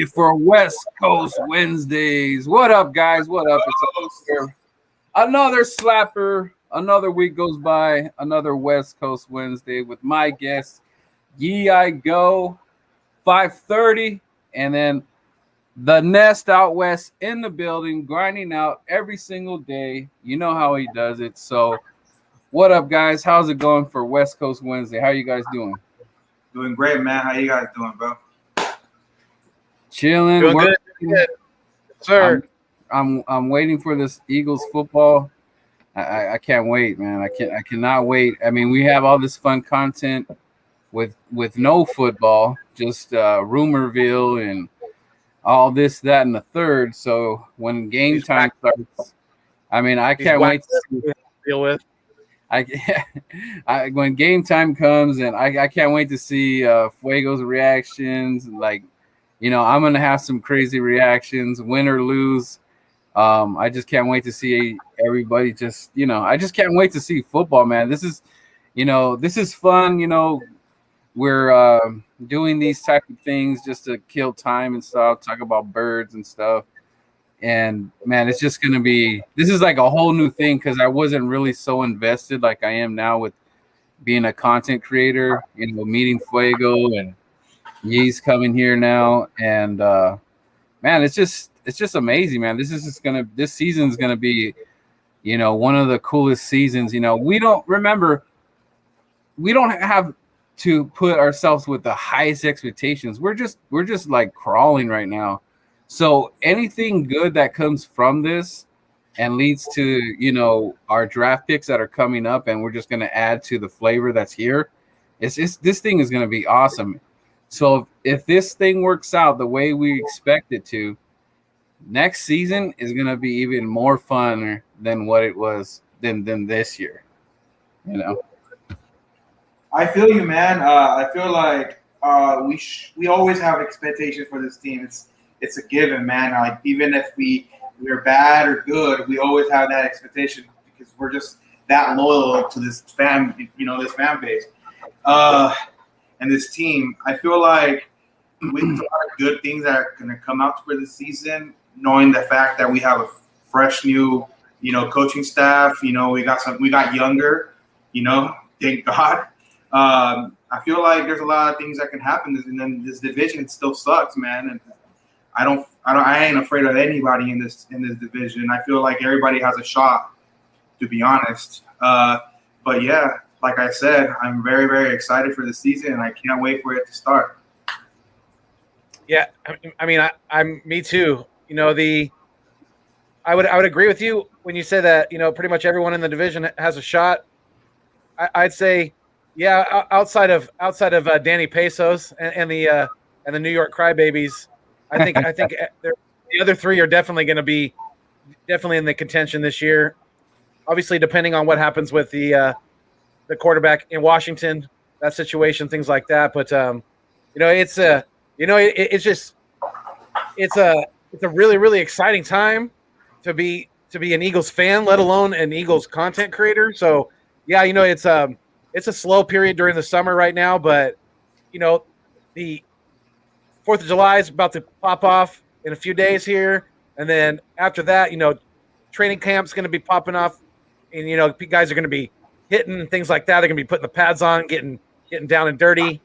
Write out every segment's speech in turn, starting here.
ready for West Coast Wednesdays. What up, guys? What up? It's another slapper. Another week goes by. Another West Coast Wednesday with my guest, I Go, 5:30, and then the Nest out west in the building, grinding out every single day. You know how he does it. So, what up, guys? How's it going for West Coast Wednesday? How you guys doing? Doing great, man. How you guys doing, bro? Chilling. Doing good. Good. Sir. I'm waiting for this Eagles football. I can't wait, man. I cannot wait. I mean, we have all this fun content with no football, just Rumorville and all this, that, and the third. So when game time starts, I mean, I can't wait to deal with. When game time comes, and I can't wait to see Fuego's reactions. Like, you know, I'm gonna have some crazy reactions, win or lose. I just can't wait to see everybody. Just, you know, I just can't wait to see football, man. This is fun. You know, we're doing these type of things just to kill time and stuff, talk about birds and stuff. And man, it's just gonna be. This is like a whole new thing because I wasn't really so invested like I am now with being a content creator. You know, meeting Fuego and Yee's coming here now, and man, it's just amazing, man. This season is gonna be, you know, one of the coolest seasons. You know, we don't have to put ourselves with the highest expectations. We're just like crawling right now. So anything good that comes from this and leads to, you know, our draft picks that are coming up, and we're just gonna add to the flavor that's here. This thing is gonna be awesome. So if this thing works out the way we expect it to, next season is gonna be even more fun than what it was than this year. You know. I feel you, man. I feel like we always have expectations for this team. It's a given, man. Like, even if we're bad or good, we always have that expectation because we're just that loyal to this fan base. And this team, I feel like we have a lot of good things that are going to come out for this season, knowing the fact that we have a fresh new, you know, coaching staff. You know, we got younger, you know, thank God. I feel like there's a lot of things that can happen, and then this division still sucks, man. And I ain't afraid of anybody in this division. I feel like everybody has a shot, to be honest. But yeah, like I said, I'm very, very excited for the season, and I can't wait for it to start. Yeah, I mean, I'm me too. You know, I would agree with you when you say that, you know, pretty much everyone in the division has a shot. I'd say, yeah, outside of Danny Pesos and the New York Crybabies, I think the other three are definitely going to be in the contention this year. Obviously, depending on what happens with the quarterback in Washington, that situation, things like that. But you know, it's a really, really exciting time to be an Eagles fan, let alone an Eagles content creator. So yeah, you know, it's a slow period during the summer right now, but you know, the 4th of July is about to pop off in a few days here, and then after that, you know, training camp's going to be popping off, and you know, guys are going to be hitting and things like that. They're going to be putting the pads on, getting down and dirty,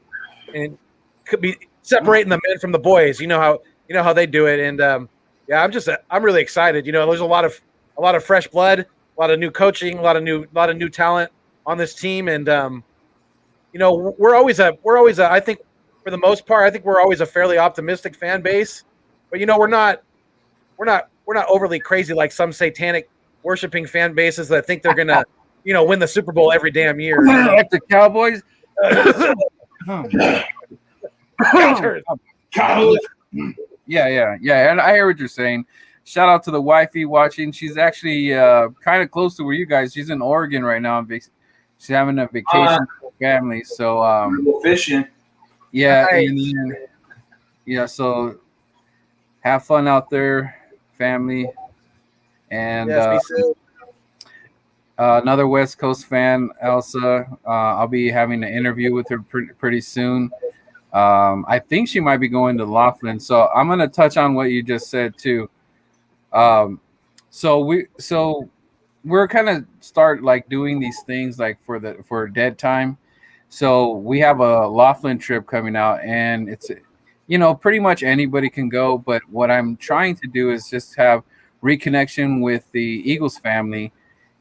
and could be separating the men from the boys. You know how they do it, and yeah, I'm really excited. You know, there's a lot of fresh blood, a lot of new coaching, a lot of new talent on this team, and you know, we're always I think for the most part, I think we're always a fairly optimistic fan base, but you know, we're not overly crazy like some satanic worshiping fan bases that think they're gonna, you know, win the Super Bowl every damn year. Like the Cowboys. Cowboys. Yeah. And I hear what you're saying. Shout out to the wifey watching. She's actually kind of close to where you guys. She's in Oregon right now. She's having a vacation with her family. So fishing. Yeah, nice. and yeah. So have fun out there, family. And Yes, another West Coast fan, Elsa. I'll be having an interview with her pretty soon. I think she might be going to Laughlin. So I'm gonna touch on what you just said too. Um, so we're kind of start like doing these things like for dead time. So we have a Laughlin trip coming out, and it's pretty much anybody can go. But what I'm trying to do is just have reconnection with the Eagles family,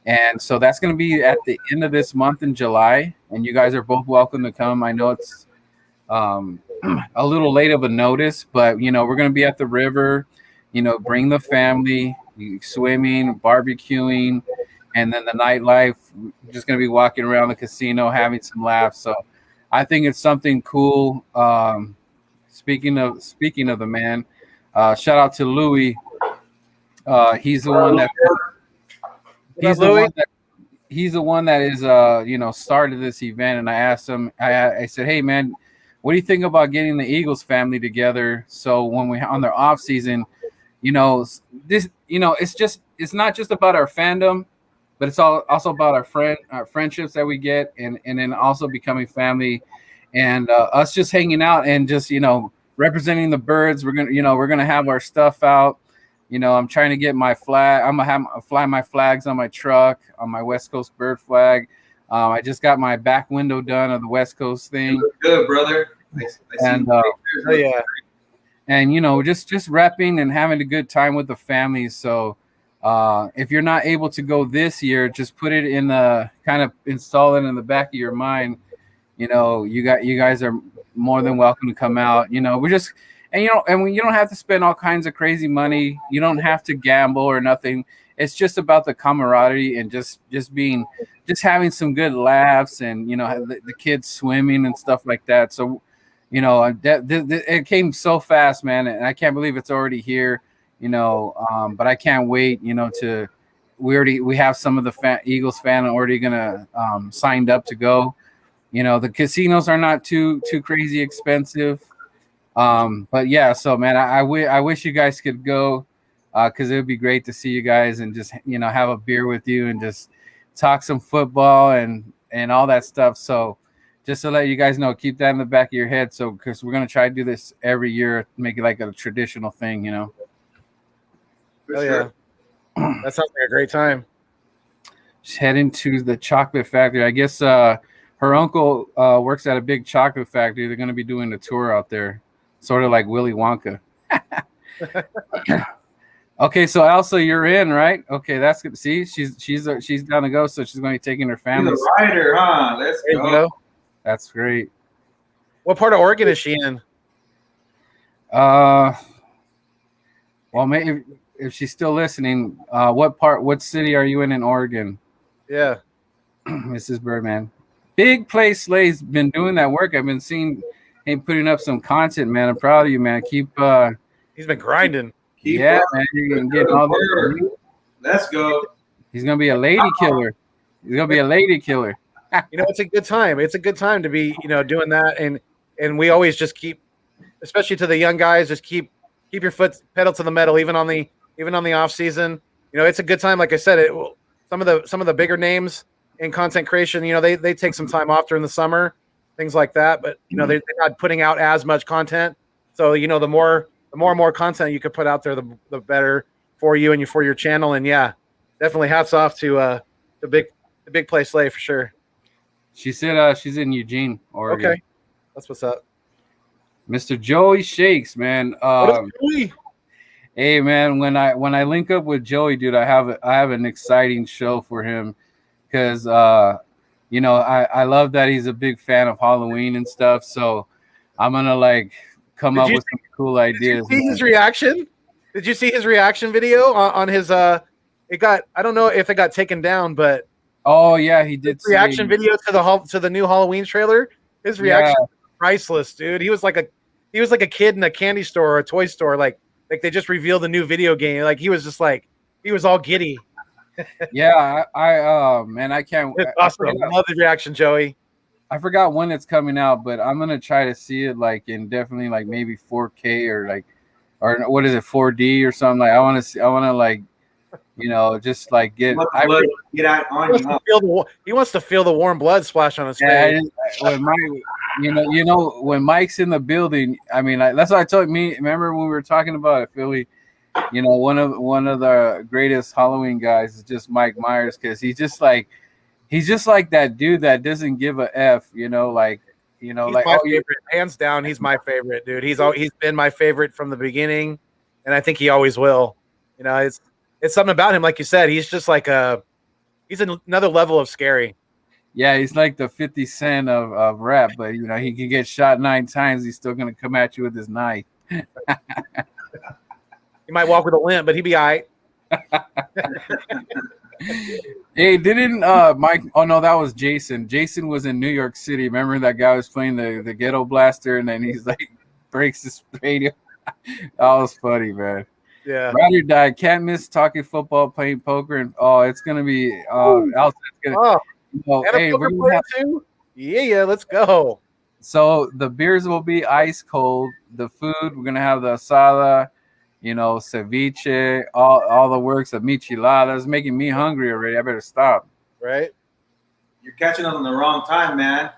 and so that's going to be at the end of this month in July. And you guys are both welcome to come. I know it's um, a little late of a notice, but we're going to be at the river. Bring the family, swimming, barbecuing, and then the nightlife. We're just going to be walking around the casino, having some laughs. So I think it's something cool. Speaking of the man, shout out to Louis. He's the one that he's the one that is started this event. And I asked him, I said, hey man, what do you think about getting the Eagles family together? So when we on their off season, it's not just about our fandom, but it's also about our friendships that we get, and then also becoming family, and us just hanging out and just representing the birds. We're gonna have our stuff out. I'm trying to get my flag. I'm gonna fly my flags on my truck, on my West Coast bird flag. I just got my back window done of the West Coast thing. Good, brother. And yeah. And just repping and having a good time with the family. So if you're not able to go this year, just put it in the kind of install it in the back of your mind. You guys are more than welcome to come out. We're just and you don't have to spend all kinds of crazy money. You don't have to gamble or nothing. It's just about the camaraderie and just having some good laughs, and the kids swimming and stuff like that. So it came so fast, man, and I can't believe it's already here. But I can't wait. We have some of the Eagles fan already gonna signed up to go. The casinos are not too crazy expensive. But yeah, so man, I wish you guys could go, because it would be great to see you guys and just have a beer with you and just talk some football and all that stuff. So just to let you guys know, keep that in the back of your head. So because we're gonna try to do this every year, make it like a traditional thing. Oh yeah, that sounds like a great time. Just heading to the chocolate factory. I guess her uncle works at a big chocolate factory. They're gonna be doing a tour out there, sort of like Willy Wonka. Okay, so Elsa, you're in, right? Okay, that's good. See, she's down to go, so she's going to be taking her family. She's a rider, huh? Let's go. That's great. What part of Oregon is she in? Well, maybe if she's still listening, what city are you in Oregon? Yeah, Mrs. Birdman. Big Play Slay's been doing that work. I've been seeing him putting up some content, man. I'm proud of you, man. He's been grinding. Man, you're gonna get all that. Let's go. He's gonna be a lady killer. It's a good time. It's a good time to be, doing that, and we always just keep, especially to the young guys, just keep your foot pedal to the metal, even on the off season. It's a good time. Like I said, some of the bigger names in content creation, they take some time off during the summer, things like that. But they're not putting out as much content. So the more and more content you could put out there, the better for you and for your channel. And yeah, definitely hats off to the big Play Slay for sure. She said she's in Eugene, Oregon. Okay, that's what's up. Mr. Joey Shakes, man. Joey? Hey, man, when I link up with Joey, dude, I have an exciting show for him, because I love that he's a big fan of Halloween and stuff. So I'm gonna come up with some cool ideas. Did you see his reaction? Did you see his reaction video on his it got, I don't know if it got taken down, but oh yeah, he did reaction video to the new Halloween trailer. His reaction was priceless, dude. He was like a kid in a candy store or a toy store, like they just revealed a new video game. Like he was all giddy. Yeah, man, I can't. It's awesome. I love the reaction, Joey. I forgot when it's coming out, but I'm gonna try to see it in definitely maybe 4K or what is it, 4D or something. I want to just get out on you. He wants to feel the warm blood splash on his face. when Mike's in the building, I mean, that's what I told me. Remember when we were talking about it, Philly? One of the greatest Halloween guys is just Mike Myers because he's just like that dude that doesn't give a f. He's like my favorite, hands down. He's my favorite, dude. He's been my favorite from the beginning, and I think he always will. It's something about him, like you said. He's just like he's another level of scary. Yeah, he's like the 50 Cent of rap, but he can get shot 9 times. He's still gonna come at you with his knife. He might walk with a limp, but he'd be all right. Hey, didn't Mike? Oh no, that was Jason. Jason was in New York City. Remember that guy was playing the ghetto blaster, and then he's like breaks his radio. That was funny, man. Yeah. Ride or die. Can't miss talking football, playing poker, and it's gonna be. Alton's gonna. Hey, we're gonna have, too. Yeah, let's go. So the beers will be ice cold. The food, we're gonna have the asada, ceviche, all the works of micheladas, making me hungry already. I better stop. Right? You're catching up on the wrong time, man.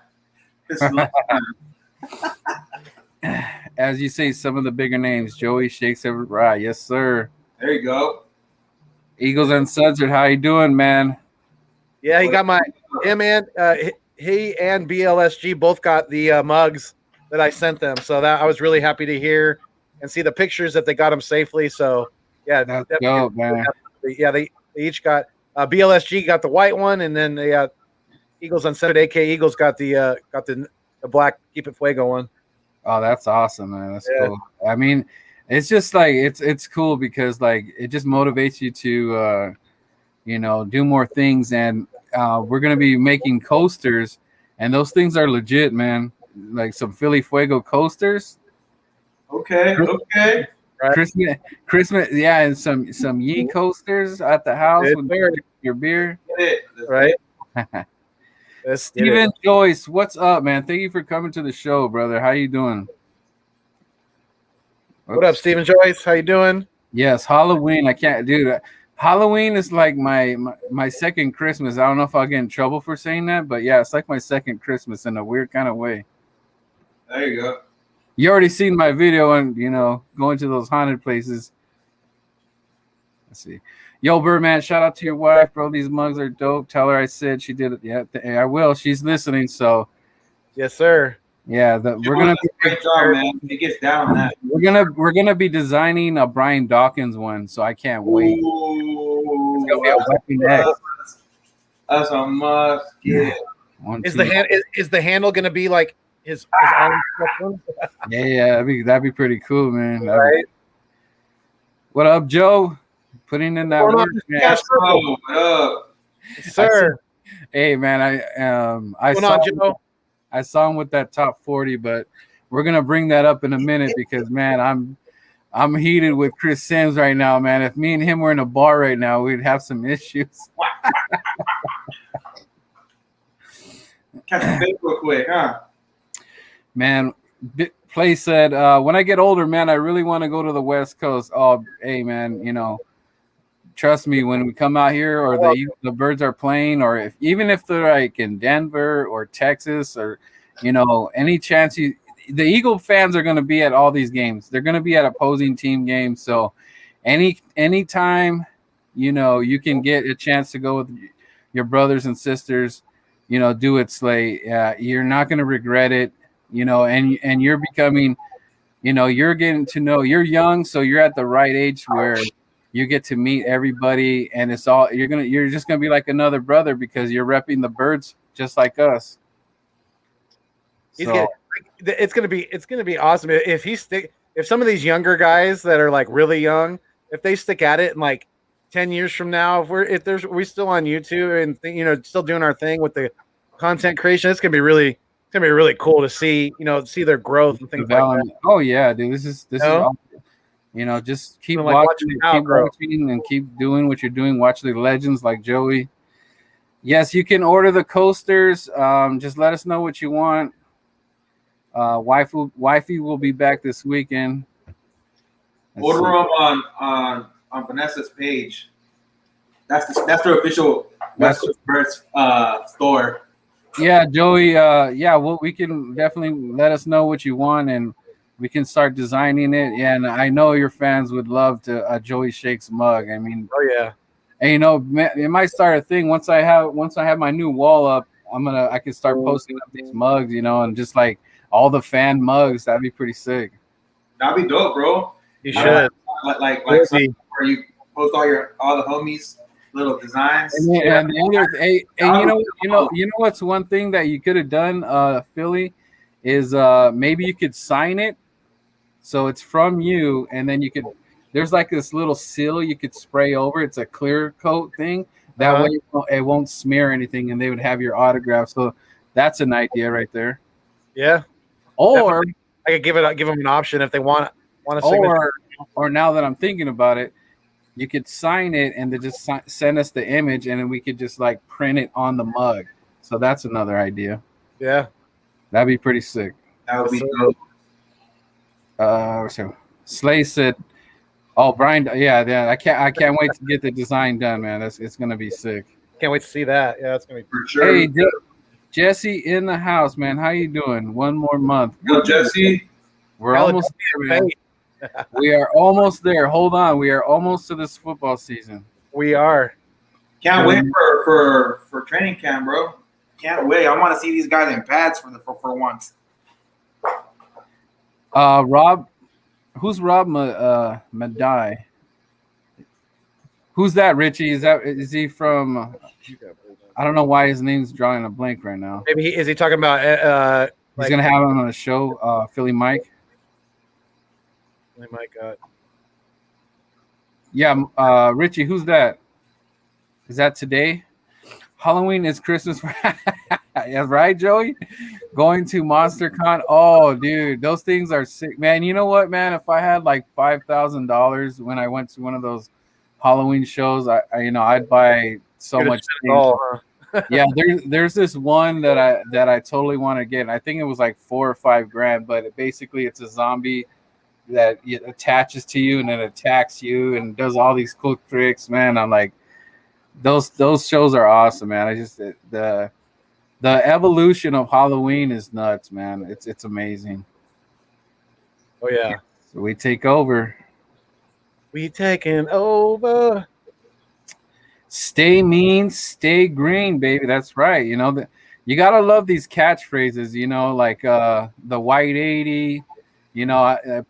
This is As you say, some of the bigger names, Joey Shakes Every Right. Yes, sir. There you go. Eagles Uncensored, how you doing, man? Yeah, he got him and he and BLSG both got the mugs that I sent them. So that I was really happy to hear and see the pictures that they got them safely. So yeah, that's dope, man. Yeah, they each got BLSG got the white one, and then the Eagles Uncensored, AK Eagles got the black Keep It Fuego one. Oh, that's awesome, man. That's cool. I mean, it's just like it's cool because like it just motivates you to do more things, and we're gonna be making coasters, and those things are legit, man. Like some Philly Fuego coasters. Okay. Right. Christmas, yeah, and some Yee coasters at the house with your beer. Right. Steven Joyce, what's up, man? Thank you for coming to the show, brother. How you doing? What up, Steven Joyce? How you doing? Yes, Halloween. I can't, dude. Halloween is like my second Christmas. I don't know if I'll get in trouble for saying that, but yeah, it's like my second Christmas in a weird kind of way. There you go. You already seen my video on, going to those haunted places. Let's see. Yo, Birdman, shout out to your wife, bro. These mugs are dope. Tell her I said she did it. Yeah, I will. She's listening, so. Yes, sir. Yeah, we're gonna be great job, man. He gets down on that. We're gonna be designing a Brian Dawkins one, so I can't wait. Ooh, it's gonna be a weapon X. That's a must get. Is the handle gonna be like his arm? Yeah, that'd be pretty cool, man. Right. What up, Joe? Putting in that work, man. What up, sir? Hey, man, I saw him with that top 40, but we're gonna bring that up in a minute because, man, I'm heated with Chris Sims right now, man. If me and him were in a bar right now, we'd have some issues. Catch a bit real quick, huh? Man, Play said, when I get older, man, I really want to go to the West Coast. Oh, hey, man, trust me, when we come out here or the Birds are playing, or even if they're like in Denver or Texas or, any chance the Eagle fans are going to be at all these games. They're going to be at opposing team games. So anytime, you can get a chance to go with your brothers and sisters, do it, Slay. You're not going to regret it, and you're becoming, you're getting to know, you're young. So you're at the right age where you get to meet everybody, and you're just gonna be like another brother because you're repping the Birds just like us. It's gonna be awesome if some of these younger guys that are like really young, if they stick at it, and like 10 years from now, if we're still on YouTube and still doing our thing with the content creation, it's gonna be really cool to see their growth and things like that. Oh yeah, dude, this is awesome. Just keep watching and keep doing what you're doing. Watch the legends like Joey. Yes, you can order the coasters. Just let us know what you want. Wifey will be back this weekend. Order them on Vanessa's page. That's their official Westcoast Birds store. Yeah, Joey. Yeah, well, we can definitely let us know what you want, and we can start designing it. Yeah, and I know your fans would love to Joey Shakes mug. I mean, Oh yeah. and it might start a thing once I have my new wall up. I can start posting up these mugs, and just like all the fan mugs. That'd be pretty sick. That'd be dope, bro. You I should. like something where you post all the homies little designs. And the other, and you know what's one thing that you could have done, Philly, is maybe you could sign it so it's from you, and then you could. There's like this little seal you could spray over. It's a clear coat thing. That way it won't smear anything, and they would have your autograph. So that's an idea right there. Yeah. Or I could give them an option if they want a signature. Or now that I'm thinking about it, you could sign it and then just send us the image, and then we could just like print it on the mug. So that's another idea. Yeah. That'd be pretty sick. That would be dope. So Slay said, "Oh, Brian, yeah, I can't wait to get the design done, man. It's gonna be sick. Can't wait to see that. Yeah, it's gonna be For sure. Hey, Jesse in the house, man. How you doing? One more month. Yo, Jesse. We're almost there, man. We are almost there. Hold on, we are almost to this football season. We are. Can't wait for training camp, bro. Can't wait. I want to see these guys in pads for once. Rob, who's Rob Madai? Who's that, Richie? Is he from? I don't know why his name's drawing a blank right now. Maybe is he talking about? He's gonna have him on a show. Philly Mike. Philly Mike. Yeah, Richie, who's that? Is that today? Halloween is Christmas. Yeah, right, Joey? Going to MonsterCon. Oh, dude, those things are sick, man. You know what, man? If I had like $5,000 when I went to one of those Halloween shows, I'd buy so much. Yeah, there's this one that I totally want to get. I think it was like $4 or $5 grand, but it's a zombie that it attaches to you and then attacks you and does all these cool tricks, man. I'm like, those shows are awesome, man. The evolution of Halloween is nuts, man. It's amazing. Oh yeah. So we take over. We taking over. Stay mean, stay green, baby. That's right. You gotta love these catchphrases. Like the white 80.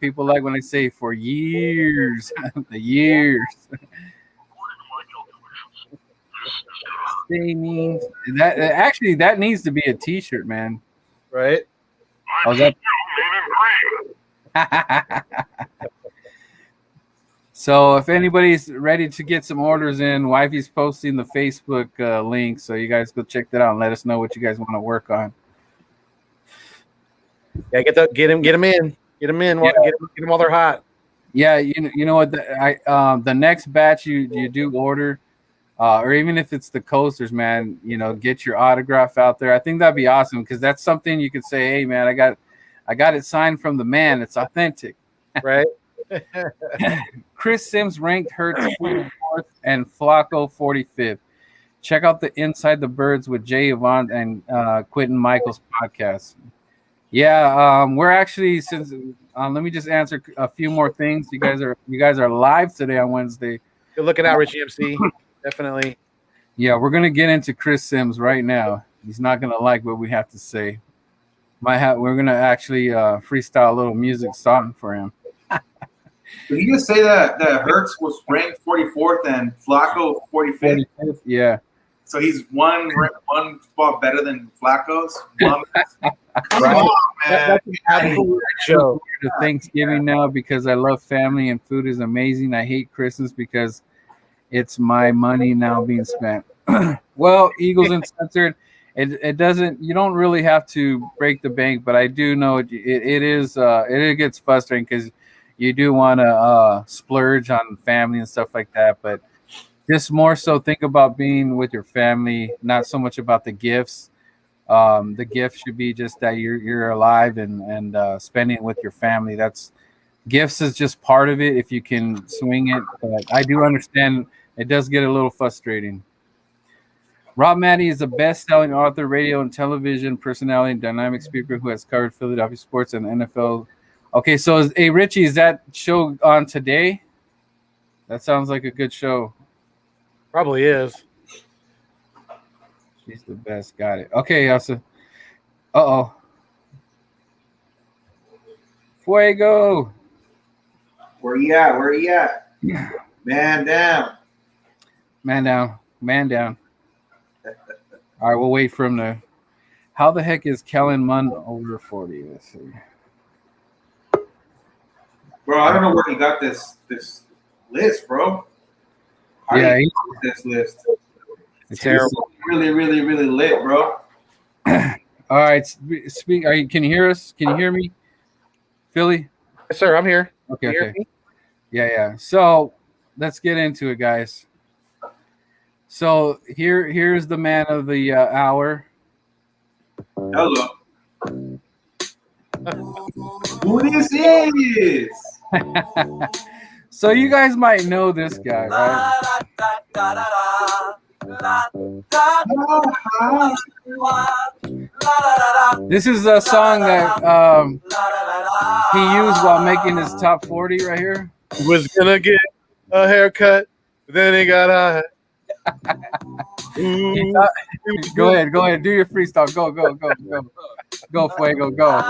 People like when I say for years, the years. Stay mean. That needs to be a T-shirt, man. Right? Oh, that. So if anybody's ready to get some orders in, Wifey's posting the Facebook link, so you guys go check that out and let us know what you guys want to work on. Yeah, get them in. Get them in. Yeah. Get them while they're hot. Yeah, you know what? The next batch you do order, or even if it's the coasters, man, get your autograph out there. I think that'd be awesome because that's something you could say, hey, man, I got it signed from the man. It's authentic, right? Chris Sims ranked Hurts 44th and Flacco 45th. Check out the Inside the Birds with Jay Yvonne and Quentin Michaels podcast. Yeah, we're actually let me just answer a few more things. You guys are live today on Wednesday. Good looking out, Richie MC. Definitely. Yeah, we're gonna get into Chris Sims right now. He's not gonna like what we have to say. We're gonna actually freestyle a little music song for him. Did you just say that Hurts was ranked 44th and Flacco 45th? Yeah. So he's one spot better than Flacco's. Come Right. on, man. That's an absolute show. To Thanksgiving now because I love family and food is amazing. I hate Christmas because it's my money now being spent. Well, Eagles Uncensored, it doesn't. You don't really have to break the bank, but I do know it gets frustrating because you do want to splurge on family and stuff like that, but just more so think about being with your family, not so much about the gifts. The gift should be just that you're alive and spending with your family. Gifts is just part of it if you can swing it. But I do understand it does get a little frustrating. Rob Matty is a best-selling author, radio and television personality, and dynamic speaker who has covered Philadelphia sports and the NFL. Okay, so hey Richie, is that show on today? That sounds like a good show. Probably is. She's the best. Got it. Okay, Elsa. Uh-oh. Fuego. Where you at? Where you at? Man down. Man down. Man down. All right, we'll wait for him to. How the heck is Kellen Munn over 40? Let's see. Bro, I don't know where he got this list, bro. Yeah, this list. It's terrible. Really, really, really lit, bro. All right, speak. Can you hear us? Can you hear me, Philly? Yes, sir. I'm here. Okay. You hear Okay. me? Yeah. So let's get into it, guys. So here's the man of the hour. Hello. Who this is? So you guys might know this guy, right? This is a song that he used while making his top 40 right here. Was gonna get a haircut, then he got high. Go ahead, do your freestyle. Go, Fuego, go.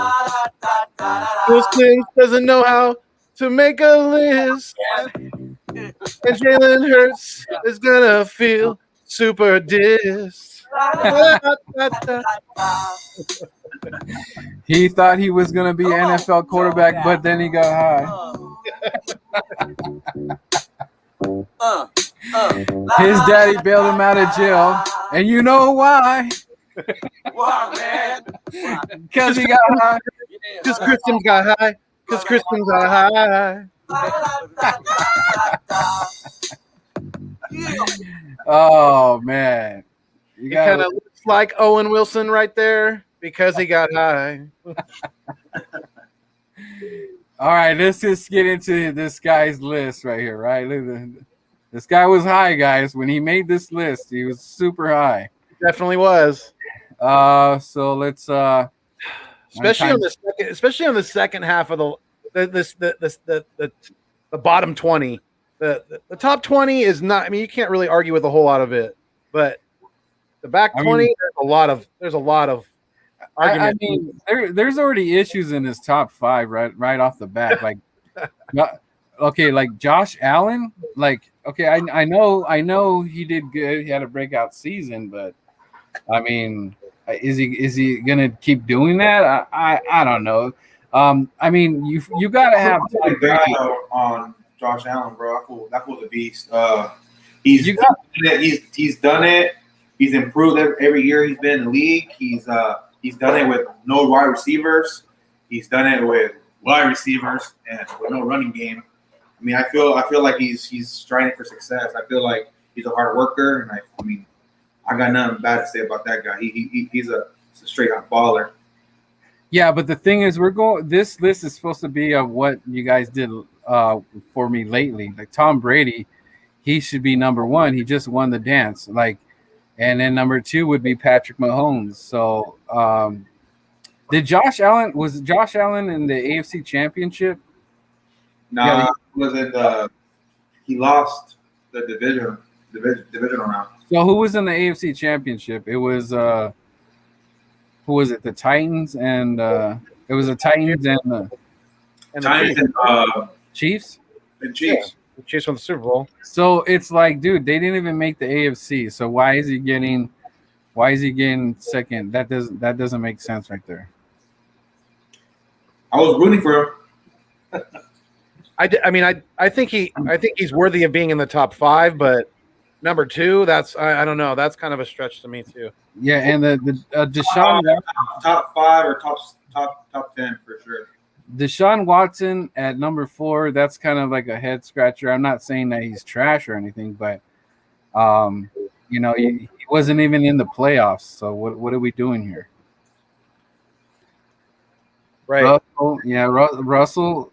Will Smith doesn't know how to make a list, and Jalen Hurts is gonna feel super dissed. He thought he was gonna be an NFL quarterback, but then he got high. His daddy bailed him out of jail, and you know why? Because he got high. Because Christian got high. Because Christian got high. Oh man, He kind of looks like Owen Wilson right there because he got high. All right, let's just get into this guy's list right here, right? This guy was high, guys. When he made this list, he was super high. Definitely was. So let's especially on the second half of the bottom 20. The top 20 is not. I mean, you can't really argue with a whole lot of it, but the back 20, there's a lot of argument. I mean, there's already issues in his top 5 right off the bat. Like, okay, like Josh Allen. Like, okay, I know he did good. He had a breakout season, but I mean, is he gonna keep doing that? I don't know. I mean, you gotta have a guy on Josh Allen, bro. That was a beast. He's done it. He's improved every year he's been in the league. He's done it with no wide receivers. He's done it with wide receivers and with no running game. I mean, I feel like he's striving for success. I feel like he's a hard worker, and I mean, I got nothing bad to say about that guy. He's a straight up baller. Yeah, but the thing is, this list is supposed to be of what you guys did for me lately. Like Tom Brady, he should be number 1. He just won the dance. Like, and then number 2 would be Patrick Mahomes. So, was Josh Allen in the AFC Championship? No, yeah, he was in he lost the divisional round. So who was in the AFC Championship? It was who was it? The Titans and it was the Titans and the Chiefs. The Chiefs. Yeah, the Chiefs won the Super Bowl. So it's like, dude, they didn't even make the AFC. So why is he getting second? That doesn't make sense right there. I was rooting for him. I think he's worthy of being in the top 5, but number 2, that's I don't know. That's kind of a stretch to me too. Yeah, and the Deshaun top 5 or top 10 for sure. Deshaun Watson at number 4, that's kind of like a head scratcher. I'm not saying that he's trash or anything, but he wasn't even in the playoffs. So what are we doing here? Right. Russell.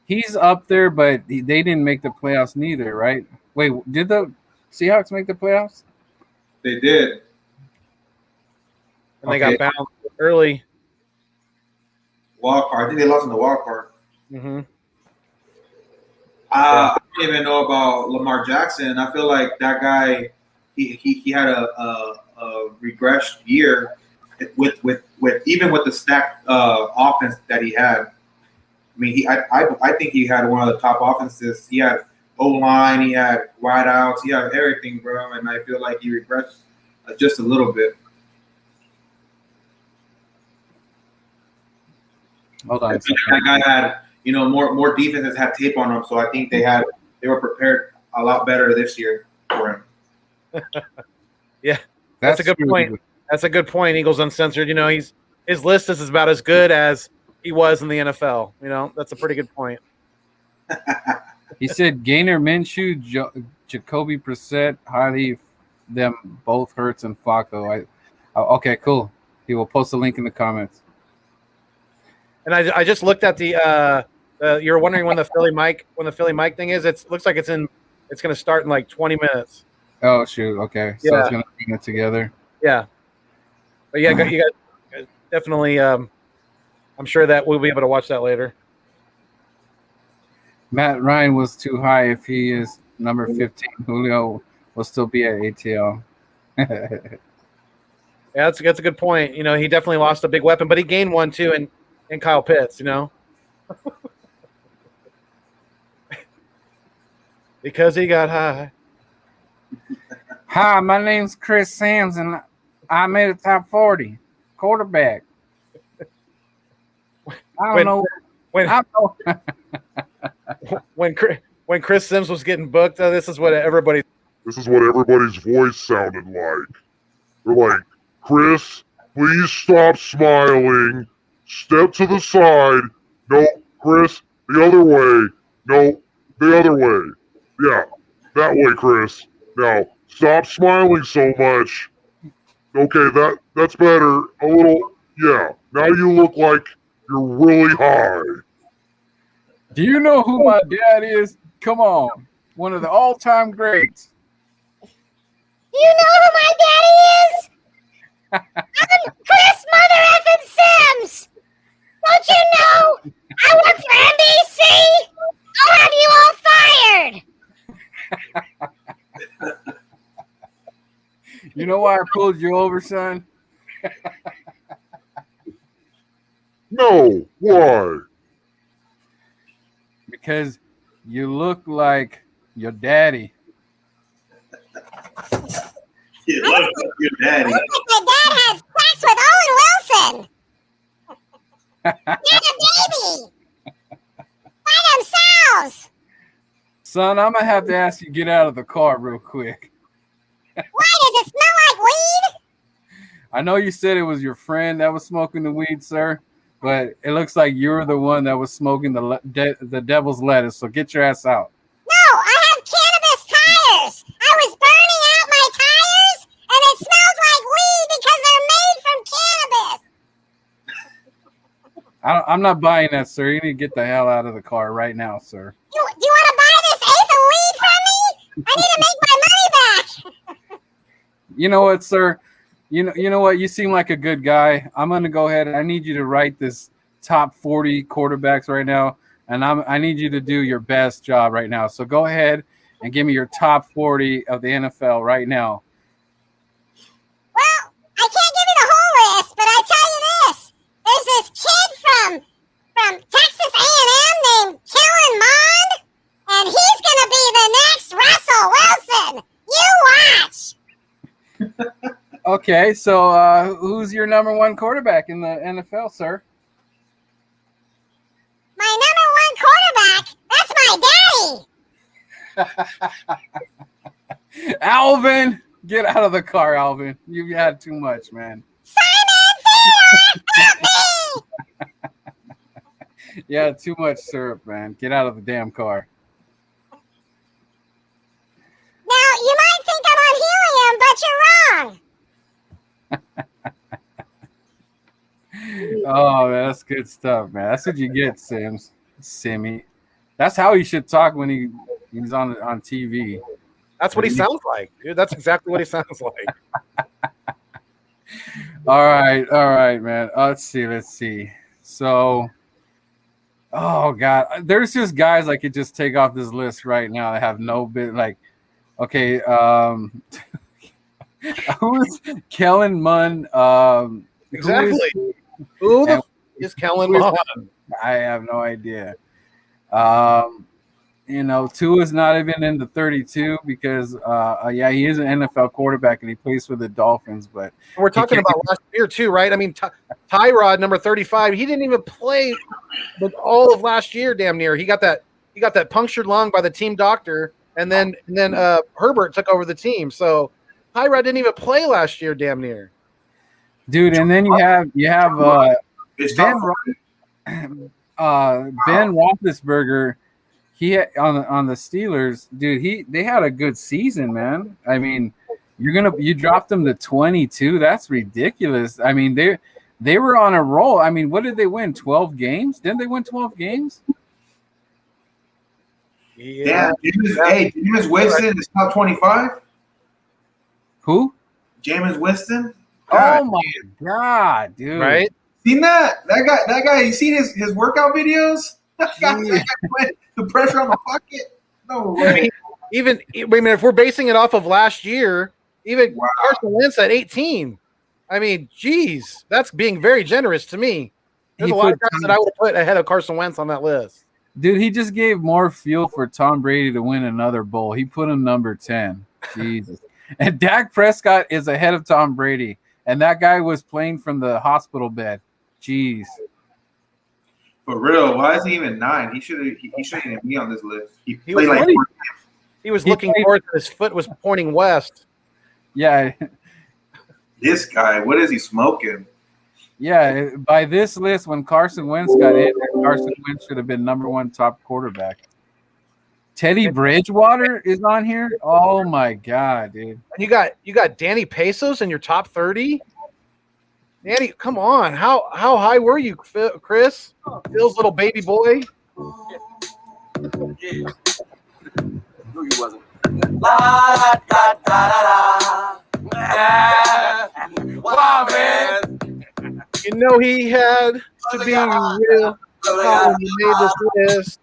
He's up there, but they didn't make the playoffs neither, right? Wait, did the Seahawks make the playoffs? They did. And they got bounced early. Wild card. I think they lost in the wild card. Mm-hmm. I don't even know about Lamar Jackson. I feel like that guy, he had a regressed year with even with the stacked offense that he had. I mean, I think he had one of the top offenses. He had O-line, he had wideouts, he had everything, bro. And I feel like he regressed just a little bit. Hold on. That guy had, more defenses had tape on them, so I think they were prepared a lot better this year for him. Yeah, that's a good point. That's a good point. Eagles Uncensored. His list is about as good as he was in the NFL. That's a pretty good point. He said Gainer Minshew, Jacoby Brissett, highly them both Hurts and Flacco. Okay, cool. He will post a link in the comments. And I just looked at the you're wondering when the Philly mic thing is. It looks like it's going to start in like 20 minutes. Oh shoot. Okay. So it's going to bring it together. Yeah. But yeah, you guys definitely. I'm sure that we'll be able to watch that later. Matt Ryan was too high. If he is number 15, Julio will still be at ATL. Yeah, that's a good point. He definitely lost a big weapon, but he gained one too, and Kyle Pitts. Because he got high. Hi, my name's Chris Sams, and I made a top 40 quarterback. I don't know. When Chris Sims was getting booked, this is what everybody's voice sounded like. They're like, Chris, please stop smiling. Step to the side. No, Chris, the other way. No, the other way. Yeah, that way, Chris. Now, stop smiling so much. Okay, that's better. A little, yeah. Now you look like you're really high. Do you know who my dad is? Come on. One of the all-time greats. Do you know who my daddy is? I'm Chris Mother effing Sims. Don't you know? I work for NBC. I'll have you all fired. You know why I pulled you over, son? No, why? Because you look like your daddy. You look like your daddy. I look like my dad has sex with Owen Wilson. Had a baby. By themselves. Son, I'm going to have to ask you to get out of the car real quick. Why does it smell like weed? I know you said it was your friend that was smoking the weed, sir, but it looks like you're the one that was smoking the devil's lettuce, so get your ass out. No, I have cannabis tires. I was burning out my tires, and it smells like weed because they're made from cannabis. I'm not buying that, sir. You need to get the hell out of the car right now, sir. Do you want to buy this eighth of weed from me? I need to make my money back. You know what, sir? You know what? You seem like a good guy. I'm going to go ahead. I need you to write this top 40 quarterbacks right now, and I need you to do your best job right now. So go ahead and give me your top 40 of the NFL right now. Well, I can't give you the whole list, but I'll tell you this. There's this kid from Texas A&M named Kellen Mond, and he's going to be the next Russell Wilson. You watch. Okay, so who's your number one quarterback in the NFL, sir? My number one quarterback, that's my daddy. Alvin, get out of the car, Alvin. You've had too much, man. Simon Taylor, help me. Yeah, too much syrup, man. Get out of the damn car. Now, you might think I'm on helium, but you're wrong. Oh, man, that's good stuff, man. That's what you get, Simmy. That's how he should talk when he's on TV. That's what he sounds like, dude. That's exactly what he sounds like. All right, man. Let's see. So, oh god, there's just guys I could just take off this list right now that have no bit. Like, okay, who's Kellen Munn? Exactly. Who the is Kellen Munn? I have no idea. Tua is not even in the 32 because, he is an NFL quarterback and he plays for the Dolphins. But we're talking about last year too, right? I mean, Tyrod, number 35, he didn't even play with all of last year. Damn near, he got that punctured lung by the team doctor, and then Herbert took over the team. So Tyrod didn't even play last year. Damn near, dude. And then you have Ben Roethlisberger. He had, on the Steelers, dude. They had a good season, man. I mean, you dropped them to 22. That's ridiculous. I mean, they were on a roll. I mean, what did they win? 12 games? Didn't they win 12 games? Yeah. Jameis Winston is top 25. Who? Jameis Winston. Oh my god, dude! Right? Seen that? That guy. You seen his workout videos? That guy put the pressure on the pocket. No way. If we're basing it off of last year, even Carson Wentz at 18. I mean, geez, that's being very generous to me. There's a lot of guys that I would have put ahead of Carson Wentz on that list. Dude, he just gave more fuel for Tom Brady to win another bowl. He put him number 10. Jesus. And Dak Prescott is ahead of Tom Brady. And that guy was playing from the hospital bed. Jeez. For real, why is he even 9? He shouldn't even be on this list. He was looking north. His foot was pointing west. Yeah. This guy, what is he smoking? Yeah, by this list, when Carson Wentz got in, Carson Wentz should have been number 1 top quarterback. Teddy Bridgewater is on here. Oh my god, dude! And you got Danny Pesos in your top 30. Danny, come on! How high were you, Chris? Phil's little baby boy. Yeah. No, he wasn't. La, da, da, da, da. Wow, man! You know he had to be real. When he made this list.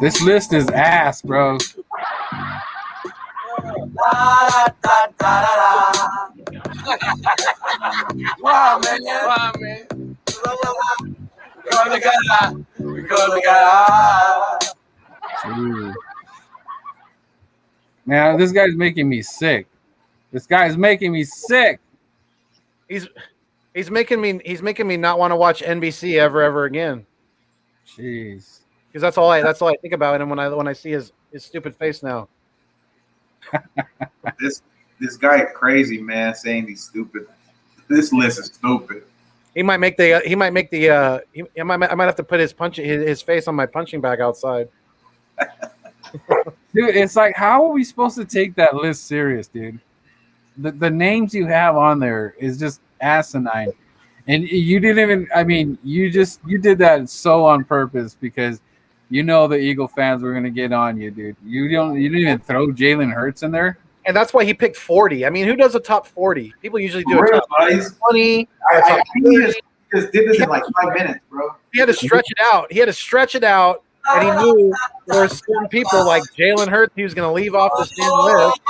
This list is ass, bro. Wow, man. Man, this guy's making me sick. This guy's making me sick. He's making me not want to watch NBC ever again. Jeez. Because that's all I think about him when I see his stupid face now. This guy crazy, man, saying he's stupid. This list is stupid. I might have to put his face on my punching bag outside. Dude, it's like, how are we supposed to take that list serious, dude? The names you have on there is just asinine. And you didn't even, I mean, you did that so on purpose because you know the Eagle fans were going to get on you, dude. You didn't even throw Jalen Hurts in there. And that's why he picked 40. I mean, who does a top 40? People usually do a top 20. I just did this in like 5 minutes, bro. He had to stretch it out. And he knew there were certain people like Jalen Hurts he was going to leave off the damn list.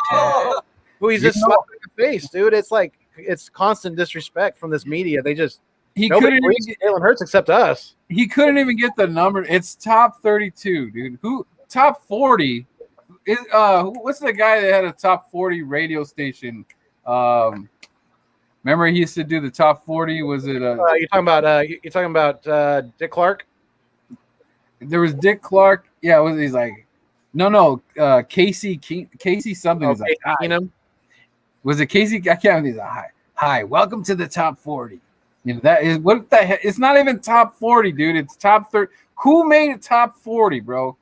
Who he's just slapping in the face, dude. It's like it's constant disrespect from this media. Nobody believes Jalen Hurts except us. He couldn't even get the number. It's top 32, dude. Who top 40 is what's the guy that had a top 40 radio station? Remember he used to do the top 40? Was it you're talking about Dick Clark? There was Dick Clark. Yeah, he's like no, Casey something is like Keenum. Was it Casey? I can't remember. He's like, hi, welcome to the top 40. You know, that is what the heck? It's not even top 40, dude. It's top 30. Who made it top 40, bro?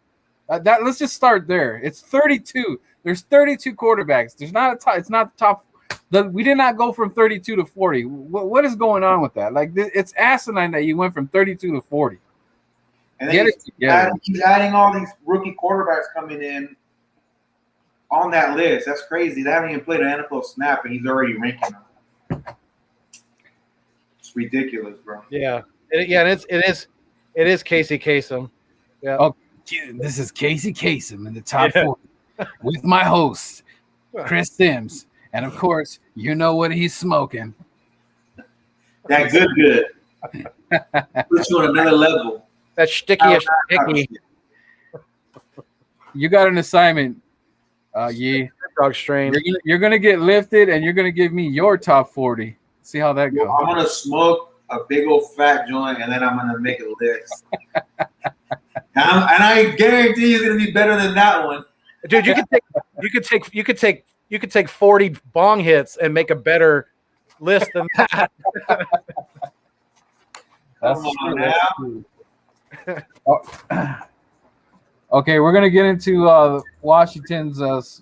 Let's just start there. It's 32. There's 32 quarterbacks. There's not a top. It's not the top. We did not go from 32 to 40. What is going on with that? Like, it's asinine that you went from 32 to 40. And then he's adding all these rookie quarterbacks coming in on that list. That's crazy. They haven't even played an NFL snap, and he's already ranking them. It's ridiculous, bro. Yeah, it is Casey Kasem. Yeah. Oh, this is Casey Kasem in the top 40 with my host, Chris Sims. And of course, you know what he's smoking. That good. Puts you on another level. That sticky. You got an assignment, Yee. Dog strain. You're gonna get lifted, and you're gonna give me your top 40. See how that goes. I'm gonna smoke a big old fat joint, and then I'm gonna make a list. and I guarantee it's gonna be better than that one. Dude, you could take 40 bong hits and make a better list than that. That's true. Okay, we're gonna get into Washington's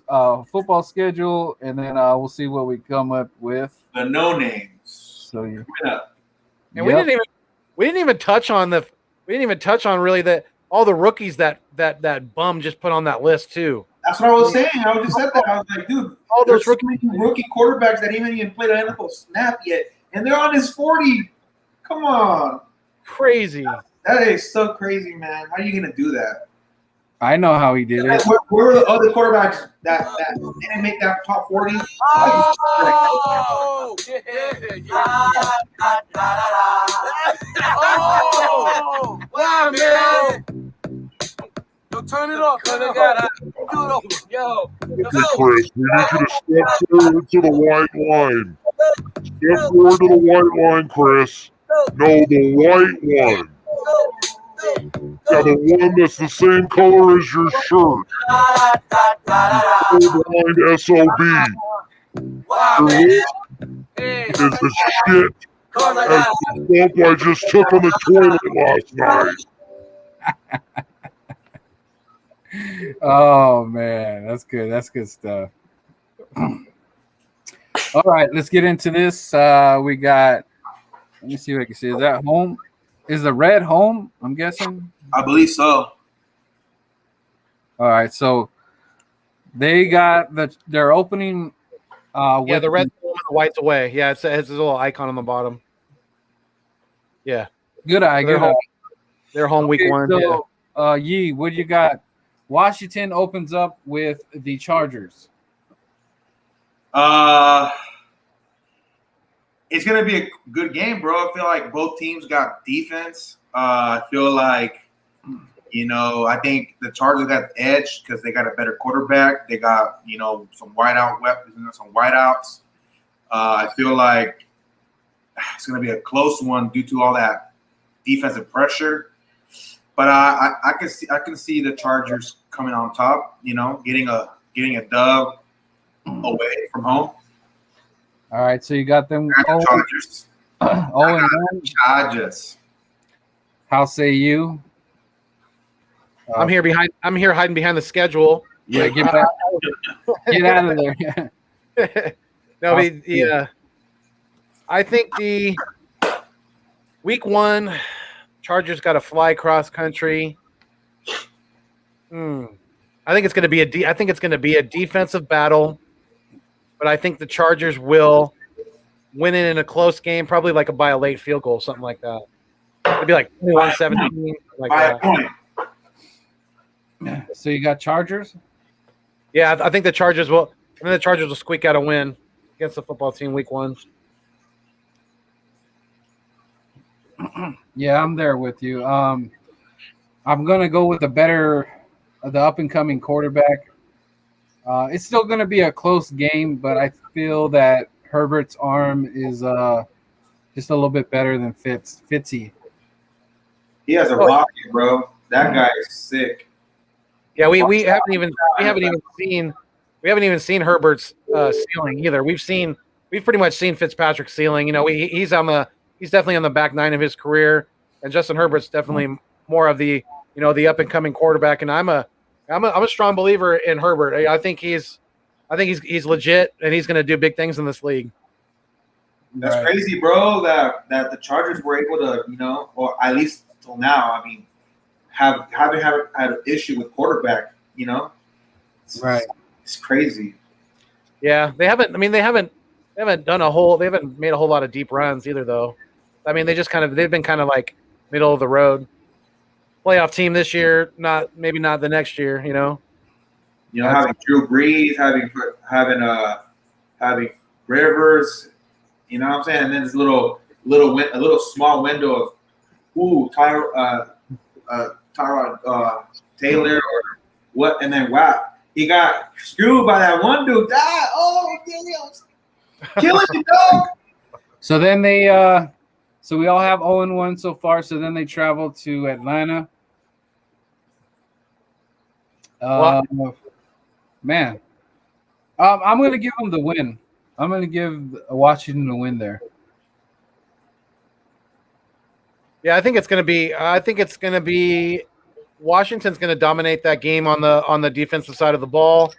football schedule, and then we'll see what we come up with. The no names. So and we didn't even touch on really that all the rookies that bum just put on that list too. That's what I was saying. I just said that. I was like, dude, all those rookie quarterbacks that haven't even played an NFL snap yet, and they're on his 40. Come on. Crazy. That is so crazy, man. How are you gonna do that? I know how he did it. Where were the other quarterbacks that didn't make that top 40? Oh, oh, wow, man. Yo, turn it off. Turn it off. Yo. Okay, Chris, we need you to step forward to the white line. Step forward to the white line, Chris. No, the white one. Yeah, the one that's the same color as your shirt. Blind SOB. Wow, Your list is the shit as the bump I just took on the toilet last night. Oh man, that's good. That's good stuff. All right, let's get into this. We got. Let me see what I can see. Is that home? Is the red home? I'm guessing. I believe so. All right, so they got their opening. The red home and the white's away. Yeah, it has a little icon on the bottom. Yeah. Good eye. Good eye. They're home week one. So, Yee, what do you got? Washington opens up with the Chargers. It's going to be a good game, bro. I feel like both teams got defense. I feel like, I think the Chargers got the edge because they got a better quarterback. They got, some wideout weapons, some wideouts. I feel like it's going to be a close one due to all that defensive pressure. But I can see the Chargers coming on top, getting a dub away from home. All right, so you got them. Chargers. Chargers. How say you? I'm here hiding behind the schedule. Yeah, get back. Get out of there. No, I think the week one Chargers got to fly cross country. I think it's going to be a defensive battle. But I think the Chargers will win it in a close game, probably by a late field goal, something like that. It'd be like 21-17, like that. So you got Chargers? Yeah, I think the Chargers will. I think the Chargers will squeak out a win against the football team week one. Yeah, I'm there with you. I'm gonna go with the up and coming quarterback. It's still going to be a close game, but I feel that Herbert's arm is just a little bit better than Fitzy. He has a rocket, bro. That guy is sick. Yeah, we haven't even seen Herbert's ceiling either. We've pretty much seen Fitzpatrick's ceiling. He's definitely on the back nine of his career, and Justin Herbert's definitely more of the the up and coming quarterback. And I'm a strong believer in Herbert. I think he's I think he's legit, and he's going to do big things in this league. That's Right. crazy, bro. That the Chargers were able to, or at least till now, I mean, haven't had an issue with quarterback. Right. It's crazy. Yeah, they haven't. I mean, they haven't done a whole. They haven't made a whole lot of deep runs either, though. I mean, they've been kind of like middle of the road playoff team this year. Maybe not the next year. Having Drew Brees, having Rivers. You know what I'm saying? And then this little small window of Tyrod Taylor or what, and then wow, he got screwed by that one dude. Killing you, dog. So then they so we all have 0-1 so far. So then they travel to Atlanta. Man, I'm going to give them the win. I'm going to give Washington the win there. Yeah, I think it's going to be Washington's going to dominate that game on the defensive side of the ball.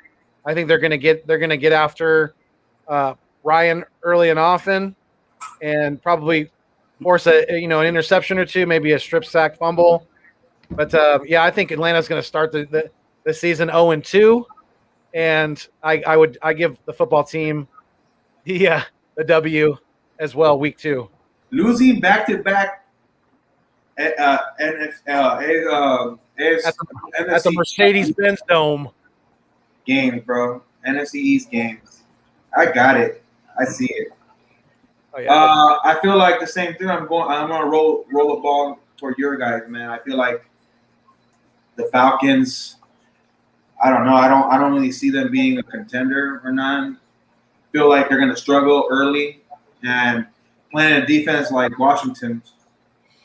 I think they're going to get after Ryan early and often, and probably force an interception or two, maybe a strip sack fumble. But I think Atlanta's going to start the season 0-2, and I give the football team the W as well, week 2. Losing back-to-back NFL at the Mercedes-Benz Dome games, bro. NFC East games. I got it. I see it. Oh, yeah. I feel like the same thing. I'm gonna roll the ball toward your guys, man. I feel like the Falcons. I don't know. I don't really see them being a contender or not. Feel like they're gonna struggle early, and playing a defense like Washington,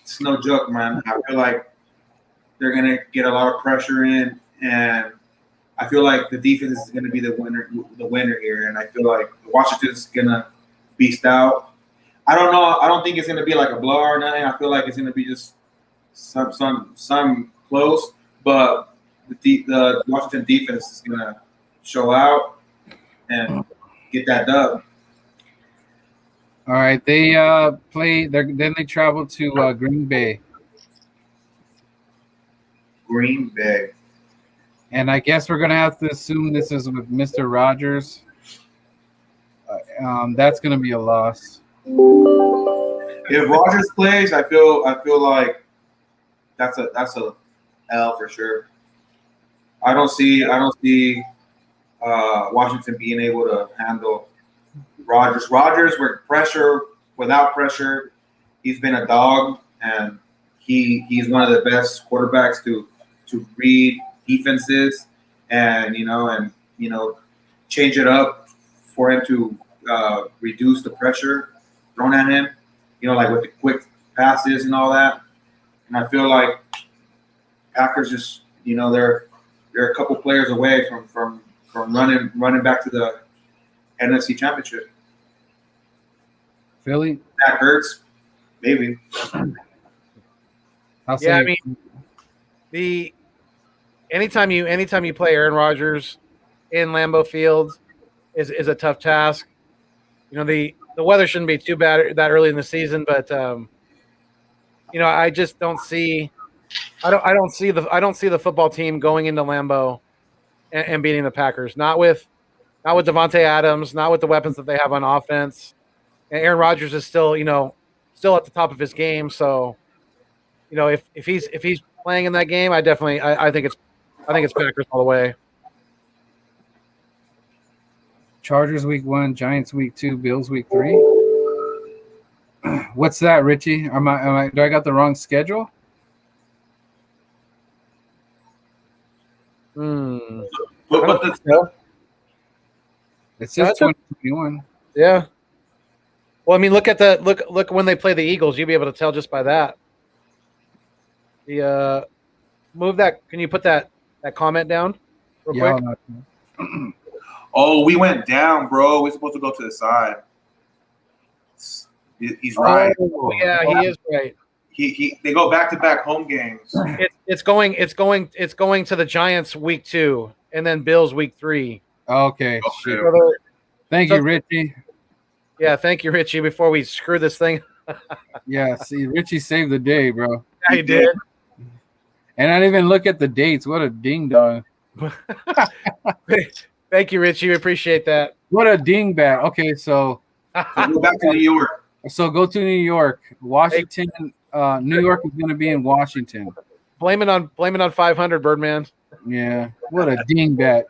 it's no joke, man. I feel like they're gonna get a lot of pressure in, and I feel like the defense is gonna be the winner here, and I feel like Washington's gonna beast out. I don't know. I don't think it's gonna be like a blowout or nothing. I feel like it's gonna be just some close, but the Washington defense is gonna show out and get that dub. All right, they play. Then they travel to Green Bay. Green Bay. And I guess we're gonna have to assume this is with Mr. Rogers. That's gonna be a loss. If Rogers plays, I feel like that's a L for sure. I don't see Washington being able to handle Rogers. Rogers with pressure, without pressure, he's been a dog, and he's one of the best quarterbacks to read defenses and change it up for him to reduce the pressure thrown at him, like with the quick passes and all that. And I feel like Packers just, they're a couple players away from running back to the NFC Championship. Philly? That hurts, maybe. I'll say I mean, anytime you play Aaron Rodgers in Lambeau Field is a tough task. The weather shouldn't be too bad that early in the season, but I just don't see. I don't see the football team going into Lambeau and beating the Packers. Not with Devontae Adams, not with the weapons that they have on offense. And Aaron Rodgers is still at the top of his game. So, if he's playing in that game, I think it's Packers all the way. Chargers week 1, Giants week 2, Bills week 3. What's that, Richie? Do I got the wrong schedule? It says 2021. Yeah. Well, I mean, look when they play the Eagles. You'll be able to tell just by that. Move that. Can you put that comment down real quick? Oh, we went down, bro. We're supposed to go to the side. He's right. Oh, yeah, he is right. They go back-to-back home games. It's going to the Giants week 2 and then Bills week 3. Okay, shit. So Thank you, Richie. yeah, thank you, Richie. Before we screw this thing, Yeah, see, Richie saved the day, bro. yeah, you did. Yeah. And I didn't even look at the dates. What a ding dong. Thank you, Richie. We appreciate that. What a dingbat. Okay, so So go back to New York. go to New York. Washington. New York is going to be in Washington. Blame it on 500, Birdman. Yeah, what a dingbat.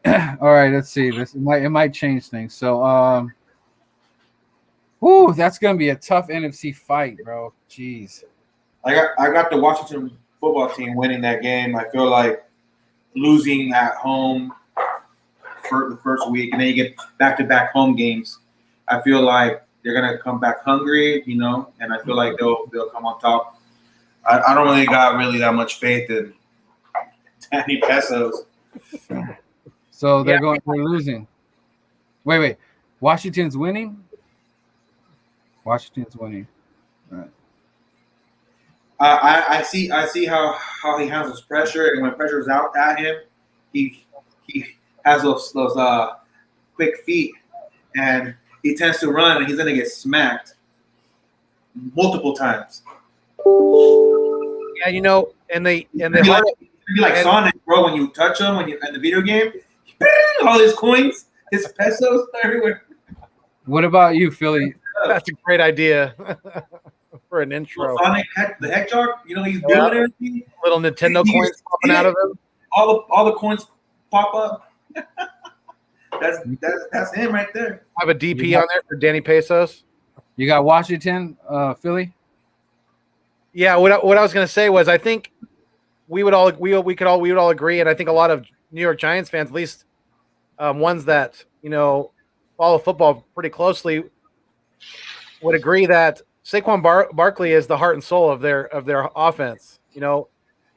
All right, let's see. It might change things. So, that's going to be a tough NFC fight, bro. Jeez. I got the Washington football team winning that game. I feel like losing at home for the first week, and then you get back-to-back home games. I feel like they're gonna come back hungry, and I feel like they'll come on top. I don't really got that much faith in Danny Pesos. So they're losing. Wait. Washington's winning? Washington's winning. All right. I see how he handles pressure, and when pressure's out at him, he has those quick feet, and he tends to run, and he's gonna get smacked multiple times. Yeah, and they Be like Sonic, bro. When you touch him, in the video game, all his coins, his pesos everywhere. What about you, Philly? that's a great idea for an intro. Sonic, the Hedgehog, he's building everything. Little Nintendo coins popping out of him. All the coins pop up. That's him right there. I have a DP on there for Danny Pesos. You got Washington, Philly? Yeah, what I was going to say was I think we would all agree, and I think a lot of New York Giants fans, at least ones that follow football pretty closely, would agree that Saquon Barkley is the heart and soul of their offense.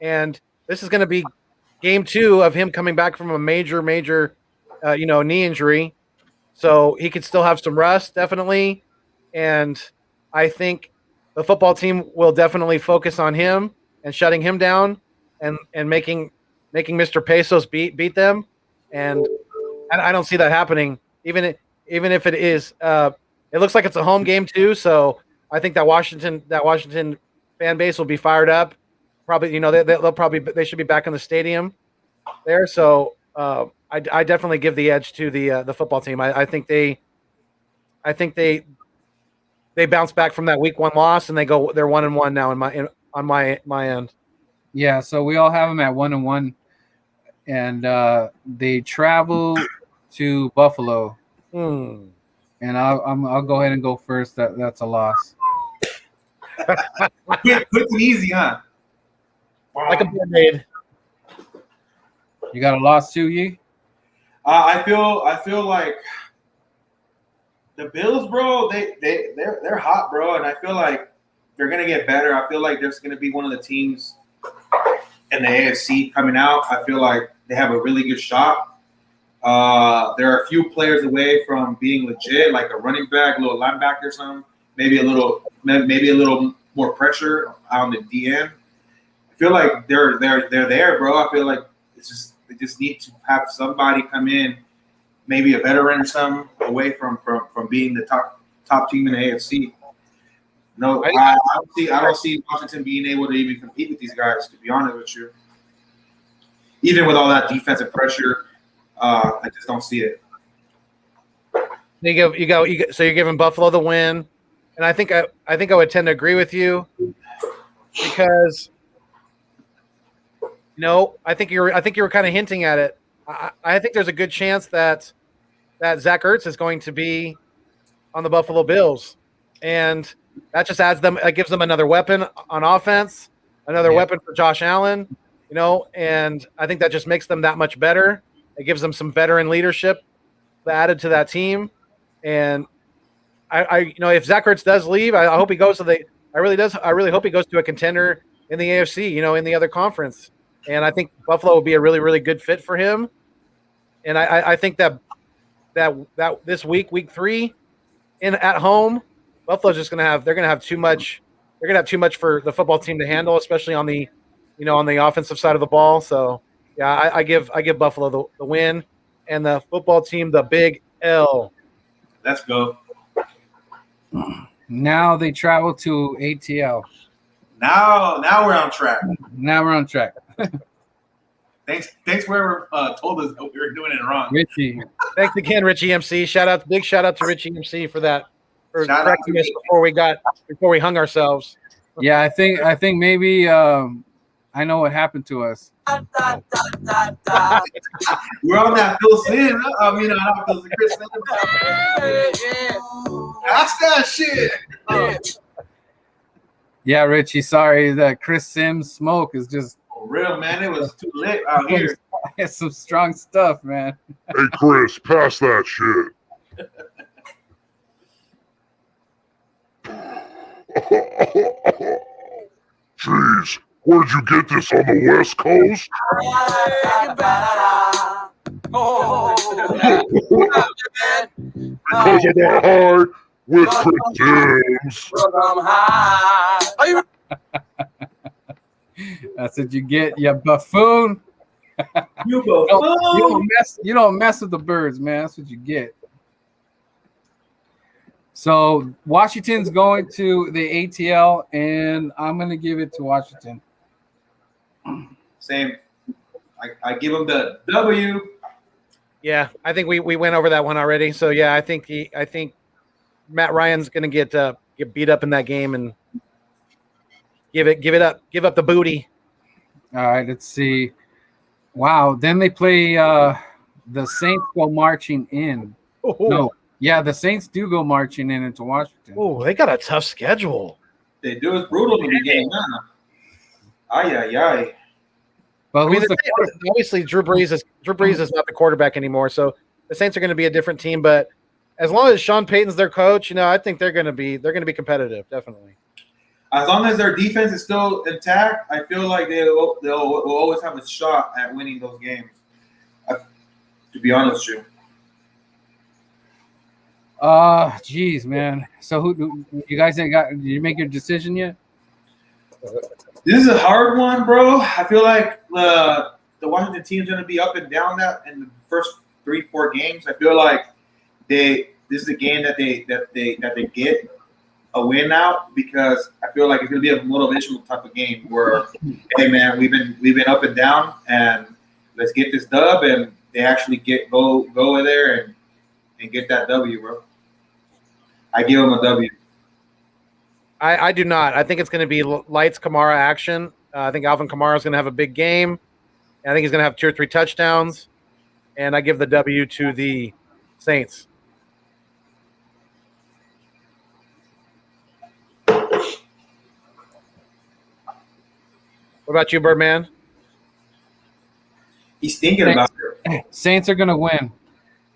And this is going to be game 2 of him coming back from a major knee injury, so he could still have some rust, definitely. And I think the football team will definitely focus on him and shutting him down and making Mr. Pesos beat them. And I don't see that happening. Even if it is, it looks like it's a home game too. So I think that Washington fan base will be fired up. Probably, they should be back in the stadium there. So I definitely give the edge to the football team. I think they bounce back from that week 1 loss and they're 1-1 now on my end. Yeah, so we all have them at 1-1, and they travel to Buffalo. And I'll go ahead and go first. That's a loss. Quick and easy, huh? Like a Band-Aid. You got a loss too, Yee? I feel like the Bills, bro. They're hot, bro, and I feel like they're gonna get better. I feel like there's gonna be one of the teams in the AFC coming out. I feel like they have a really good shot. There are a few players away from being legit, like a running back, a little linebacker, or something. Maybe a little more pressure on the DM. I feel like they're there, bro. I feel like they just need to have somebody come in, maybe a veteran or something, away from being the top team in the AFC. No, I don't see Washington being able to even compete with these guys, to be honest with you. Even with all that defensive pressure, I just don't see it. So you're giving Buffalo the win, and I think I would tend to agree with you because I think you were kind of hinting at it. I think there's a good chance that Zach Ertz is going to be on the Buffalo Bills, and that just gives them another weapon on offense, another weapon for Josh Allen, and I think that just makes them that much better. It gives them some veteran leadership added to that team, and I if Zach Ertz does leave, I hope he goes to I really hope he goes to a contender in the AFC, in the other conference, and I think Buffalo would be a really, really good fit for him, and I think that this week 3 at home, Buffalo's just they're gonna have too much for the football team to handle, especially on the on the offensive side of the ball. So yeah, I give Buffalo the win. and the football team the Big L. Let's go. Now they travel to ATL. Now we're on track. Now we're on track. Thanks whoever told us that we were doing it wrong. Richie. Thanks again, Richie MC. Big shout out to Richie MC for that. For Shout out correcting to us Richie. before we hung ourselves. Yeah, I think maybe I know what happened to us. We're on that Phil Sim. I mean, not Phil Sim, Chris Sim. That's that shit. Yeah, Richie, sorry that Chris Sims smoke is just For real, man. It was too lit out here. it's some strong stuff, man. Hey, Chris, pass that shit. Jeez, where'd you get this on the West Coast? Because of my heart with Chris Sims. That's what you get, you buffoon. You go. You don't mess with the birds, man. That's what you get. So Washington's going to the ATL, and I'm going to give it to Washington. Same. I give them the W. Yeah, I think we went over that one already. So yeah, I think Matt Ryan's going to get beat up in that game and give up the booty. All right, let's see. Wow, then they play the Saints go marching in. Oh, No, yeah, the Saints do go marching in into Washington. oh, they got a tough schedule. They do it brutal in the beginning. Ay. But I mean, who's the obviously Drew Brees is not the quarterback anymore, so the Saints are going to be a different team. But as long as Sean Payton's their coach, I think they're going to be competitive, definitely. As long as their defense is still intact, I feel like they'll always have a shot at winning those games. To be honest with you. Geez, man. So who you guys ain't got? Did you make your decision yet? This is a hard one, bro. I feel like the Washington team's going to be up and down that in the first 3-4 games. I feel like this is a game that they get a win out, because I feel like it's going to be a motivational type of game where, hey man, we've been up and down, and let's get this dub, and they actually go in there and get that W, bro. I give them a W. I do not. I think it's going to be lights Kamara action. I think Alvin Kamara is going to have a big game. I think he's going to have 2 or 3 touchdowns, and I give the W to the Saints. What about you, Birdman? He's thinking about it. Saints are gonna win.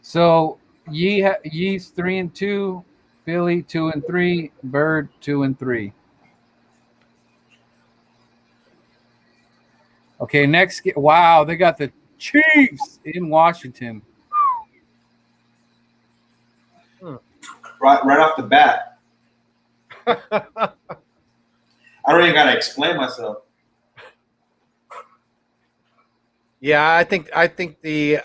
So Yee's 3-2, Philly 2-3, Bird 2-3. Okay, next. Wow, they got the Chiefs in Washington. Right off the bat. I don't even gotta explain myself. Yeah, I think Too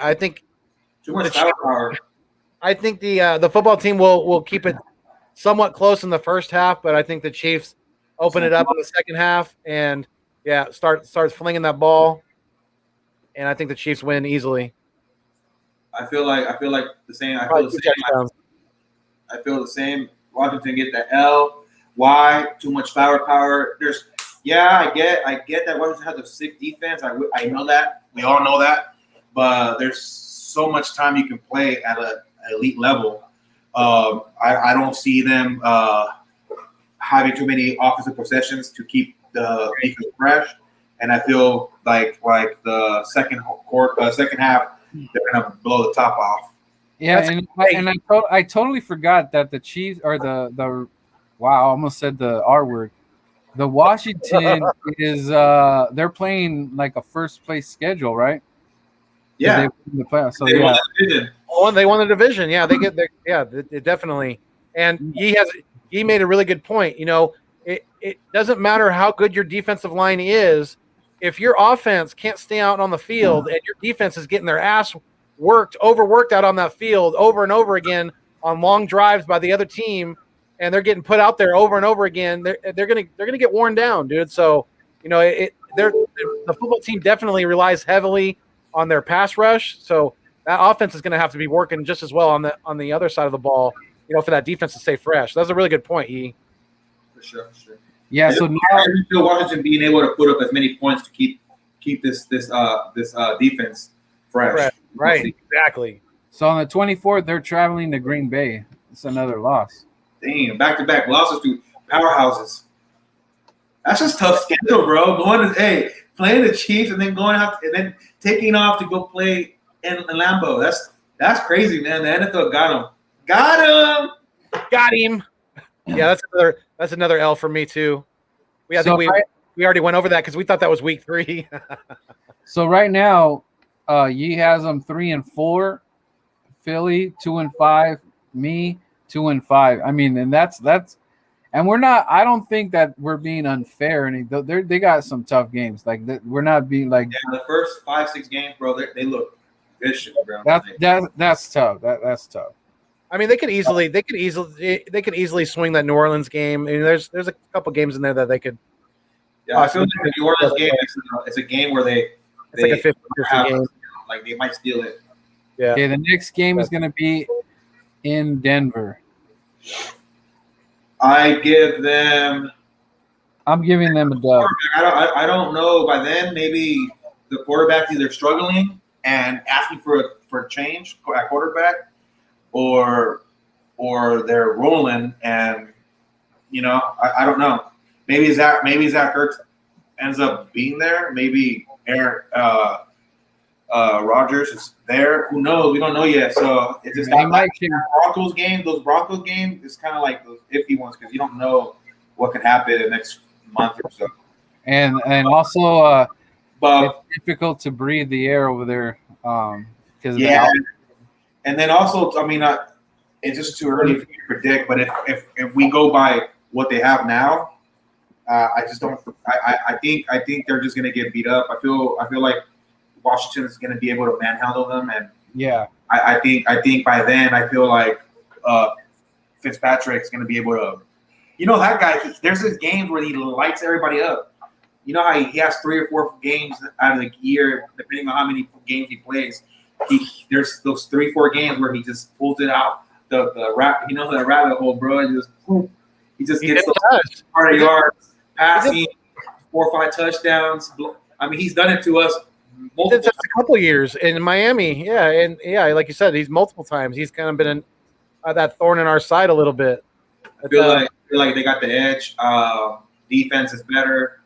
much power. I think the football team will keep it somewhat close in the first half, but I think the Chiefs open it up in the second half and starts flinging that ball, and I think the Chiefs win easily. I feel like the same. I feel the same. Washington get the L. Why? Too much power. I get that Washington has a sick defense. I know that. We all know that. But there's so much time you can play at an elite level. I don't see them having too many offensive possessions to keep the defense fresh. And I feel like the second half, they're gonna blow the top off. Yeah, I totally forgot that the Chiefs or the wow, I almost said the R word. The Washington is they're playing like a first place schedule, right? Yeah, they won the playoffs. So they won the division. Yeah, they definitely. And he made a really good point. It doesn't matter how good your defensive line is, if your offense can't stay out on the field and your defense is getting their ass overworked out on that field over and over again on long drives by the other team, and they're getting put out there over and over again. They're gonna get worn down, dude. So the football team definitely relies heavily on their pass rush. So that offense is going to have to be working just as well on the other side of the ball, for that defense to stay fresh. That's a really good point, E. For sure. Yeah. So now I feel Washington being able to put up as many points to keep this defense fresh. Right. Exactly. So on the 24th, they're traveling to Green Bay. It's another loss. Damn, back-to-back losses to powerhouses. That's just tough schedule, bro. Playing the Chiefs and then going out and then taking off to go play in Lambeau. That's crazy, man. The NFL got him. Yeah, that's another L for me too. We already went over that because we thought that was week 3. So right now, Yi has them 3-4, Philly 2-5, me 2-5. I mean, and that's, and we're not. I don't think that we're being unfair. And they got some tough games. Like we're not being like. Yeah, the first 5-6 games, bro. They look vicious, bro. That's tough. That's tough. I mean, they could easily swing that New Orleans game. I mean, there's a couple games in there that they could. Yeah, I feel like the New Orleans game is a game where it's like a 50-50 game. Like they might steal it. Yeah. Okay, the next game is going to be in Denver. I'm giving them a dub. I don't know. By then, maybe the quarterback's either struggling and asking for a change at quarterback, or they're rolling and I don't know. Maybe Zach Ertz ends up being there. Maybe Aaron Rodgers is there. Who knows? We don't know yet. So it's just Broncos game. Those Broncos games is kind of like those iffy ones because you don't know what could happen in the next month or so. And also, but it's difficult to breathe the air over there. Because and then also, I mean, it's just too early to predict. But if we go by what they have now, I just don't. I think they're just gonna get beat up. I feel like Washington is gonna be able to manhandle them, and I think by then I feel like Fitzpatrick's gonna be able to. That guy. There's this games where he lights everybody up. You know how he has 3 or 4 games out of the year, depending on how many games he plays. There's those 3-4 games where he just pulls it out the rabbit hole, bro. He just gets those 100 yards, passing, 4 or 5 touchdowns. I mean, he's done it to us multiple times. A couple years in Miami, like you said, he's multiple times. He's kind of been that thorn in our side a little bit. I feel like they got the edge. Defense is better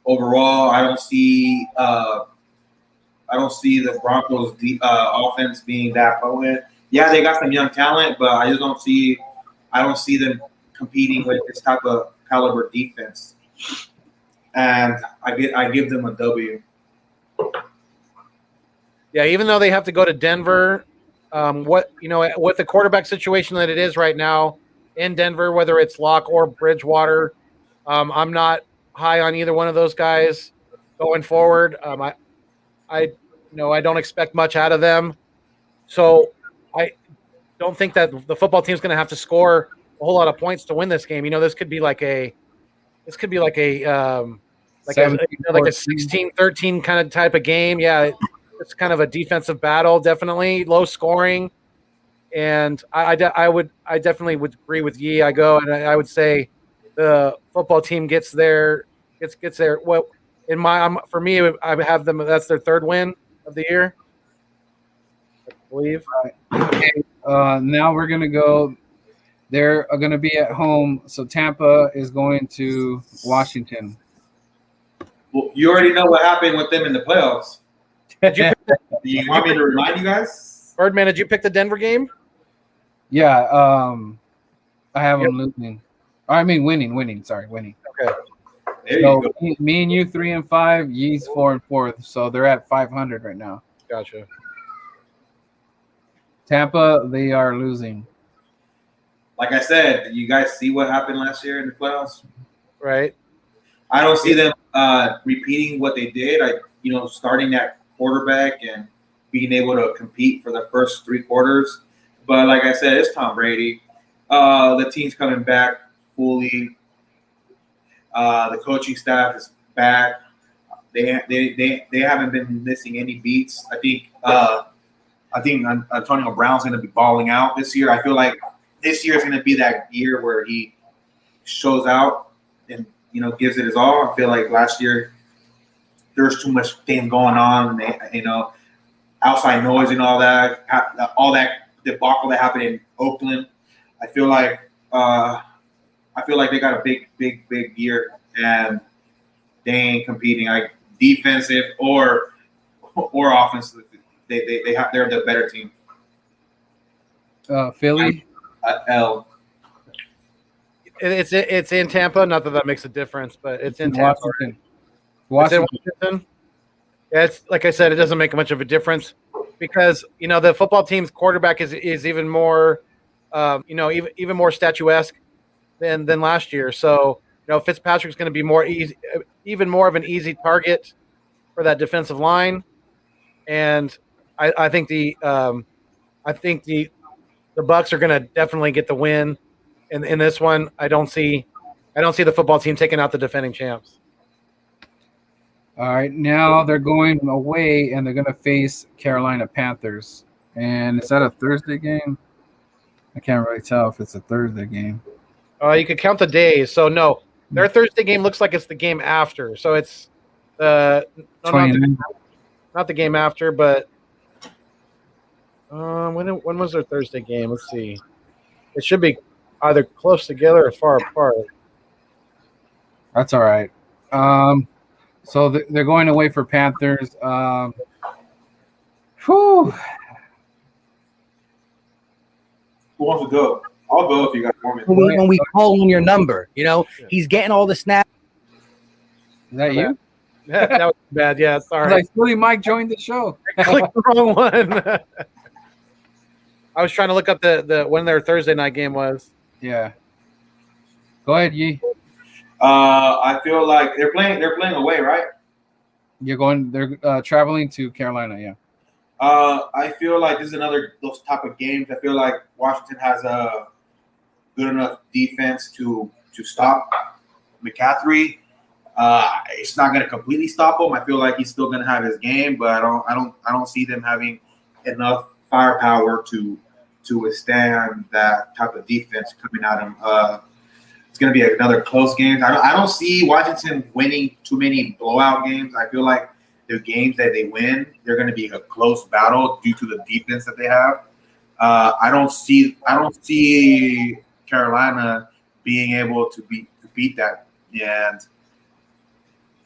overall. I don't see the Broncos' offense being that potent. Yeah, they got some young talent, but I just don't see them competing with this type of caliber defense. And I give them a W. Yeah, even though they have to go to Denver, with the quarterback situation that it is right now in Denver, whether it's Locke or Bridgewater, I'm not high on either one of those guys going forward. I don't expect much out of them, so I don't think that the football team's going to have to score a whole lot of points to win this game. This could be like a 16-13 kind of type of game. Yeah, it's kind of a defensive battle, definitely low scoring, and I definitely would agree with Yi. I would say the football team gets there. Well, for me, I have them. That's their 3rd win of the year, I believe. Okay. Now we're gonna go. They're going to be at home, so Tampa is going to Washington. Well, you already know what happened with them in the playoffs. Do you want me to remind you guys? Birdman, did you pick the Denver game? Yeah, I have them losing. I mean, winning. Sorry, winning. Okay. So me and you 3-5, Yee's 4-4, so they're at 500 right now. Gotcha. Tampa, they are losing. Like I said, did you guys see what happened last year in the playoffs? Right. I don't see them repeating what they did. Starting that quarterback and being able to compete for the first 3 quarters. But like I said, it's Tom Brady. The team's coming back fully. The coaching staff is back. They haven't been missing any beats. I think Antonio Brown's going to be balling out this year. I feel like this year is going to be that year where he shows out and gives it his all. I feel like last year there's too much thing going on, and outside noise and all that debacle that happened in Oakland. I feel like they got a big year, and they ain't competing like defensive or offensive. They're the better team. Philly. L. It's in Tampa. Not that makes a difference, but it's in Tampa. Washington. It's in Washington. Yeah, it's like I said, it doesn't make much of a difference because the football team's quarterback is even more, even more statuesque than last year. So Fitzpatrick's going to be even more of an easy target for that defensive line, and I think the Bucs are going to definitely get the win in this one. I don't see the football team taking out the defending champs. All right, now they're going away, and they're going to face Carolina Panthers. And is that a Thursday game? I can't really tell if it's a Thursday game. You could count the days. So, no, their Thursday game looks like it's the game after. So it's not the game after, but when was their Thursday game? Let's see. It should be either close together or far apart. That's all right. So they're going away for Panthers. Who wants to go? I'll go if you got more. When we call on your number, he's getting all the snaps. Is that you? Yeah, that was bad. Yeah, sorry. Like, Philly Mike joined the show. I clicked the wrong one. I was trying to look up the when their Thursday night game was. Yeah. Go ahead, Yee. I feel like they're playing away, right? They're traveling to Carolina, yeah. I feel like this is another those type of games. I feel like Washington has a good enough defense to stop McCaffrey. It's not going to completely stop him. I feel like he's still going to have his game, but I don't see them having enough firepower to withstand that type of defense coming at him. It's going to be another close game. I don't see Washington winning too many blowout games. I feel like the games that they win, they're going to be a close battle due to the defense that they have. I don't see Carolina being able to beat that, and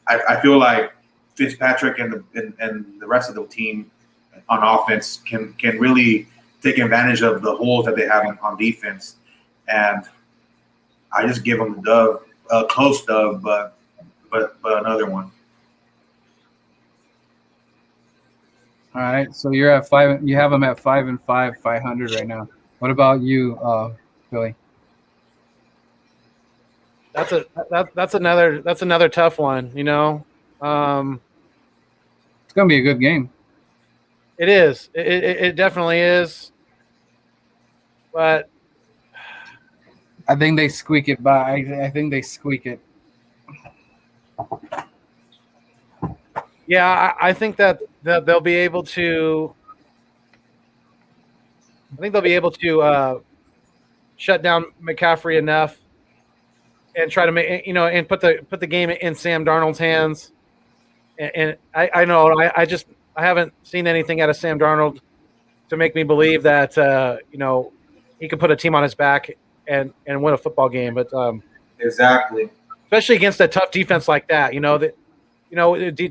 I feel like Fitzpatrick and the rest of the team on offense can really take advantage of the holes that they have on defense, and I just give them the dub, a close dub, but another one. All right, so you're at 5. You have them at 5-5, 500 right now. What about you, Philly? That's another tough one. It's gonna be a good game. It is. It definitely is. But I think they squeak it by. I think they squeak it. Yeah, I think that they'll be able to. I think they'll be able to shut down McCaffrey enough and try to make and put the game in Sam Darnold's hands. And I know I haven't seen anything out of Sam Darnold to make me believe that he could put a team on his back and win a football game. But exactly, especially against a tough defense like that,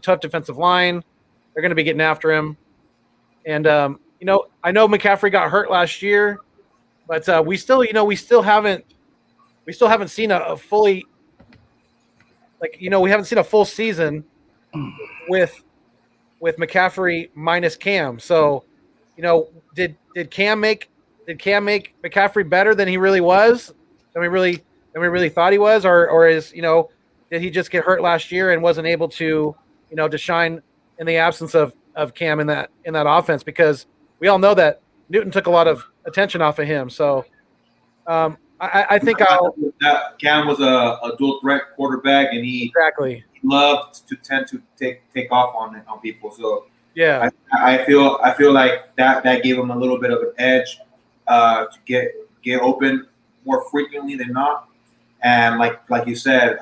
tough defensive line, they're going to be getting after him. And I know McCaffrey got hurt last year, but we still haven't seen a fully we haven't seen a full season with McCaffrey minus Cam. So, did Cam make McCaffrey better than he really was? Than we really thought he was, or is did he just get hurt last year and wasn't able to to shine in the absence of of Cam in that offense, because we all know that Newton took a lot of attention off of him. So I think Cam was a dual threat quarterback, and he loved to tend to take off on people. So yeah, I feel like that gave him a little bit of an edge to get open more frequently than not. And like you said,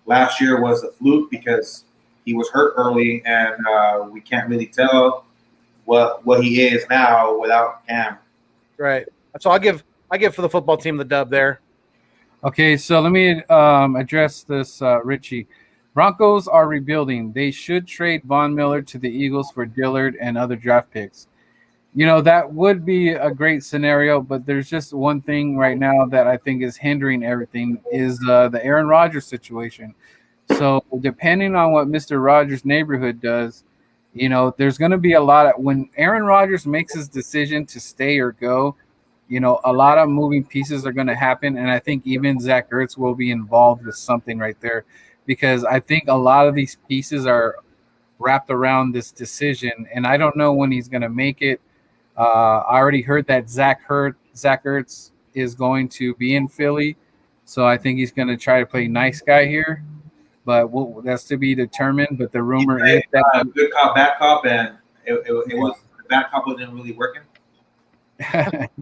last year was a fluke because he was hurt early, and we can't really tell what he is now without Cam. Right. So I give for the football team the dub there. Okay, so let me address this, Richie. Broncos are rebuilding. They should trade Von Miller to the Eagles for Dillard and other draft picks. You know, that would be a great scenario, but there's just one thing right now that I think is hindering everything is the Aaron Rodgers situation. So depending on what Mr. Rodgers' neighborhood does, you know, there's going to be a lot of, when Aaron Rodgers makes his decision to stay or go, you know, a lot of moving pieces are going to happen. And I think even Zach Ertz will be involved with something right there, because I think a lot of these pieces are wrapped around this decision. And I don't know when he's going to make it. I already heard that Zach Ertz is going to be in Philly. So I think he's going to try to play nice guy here. But that's to be determined. But the rumor is that good cop, bad cop, and it was the bad cop wasn't really working.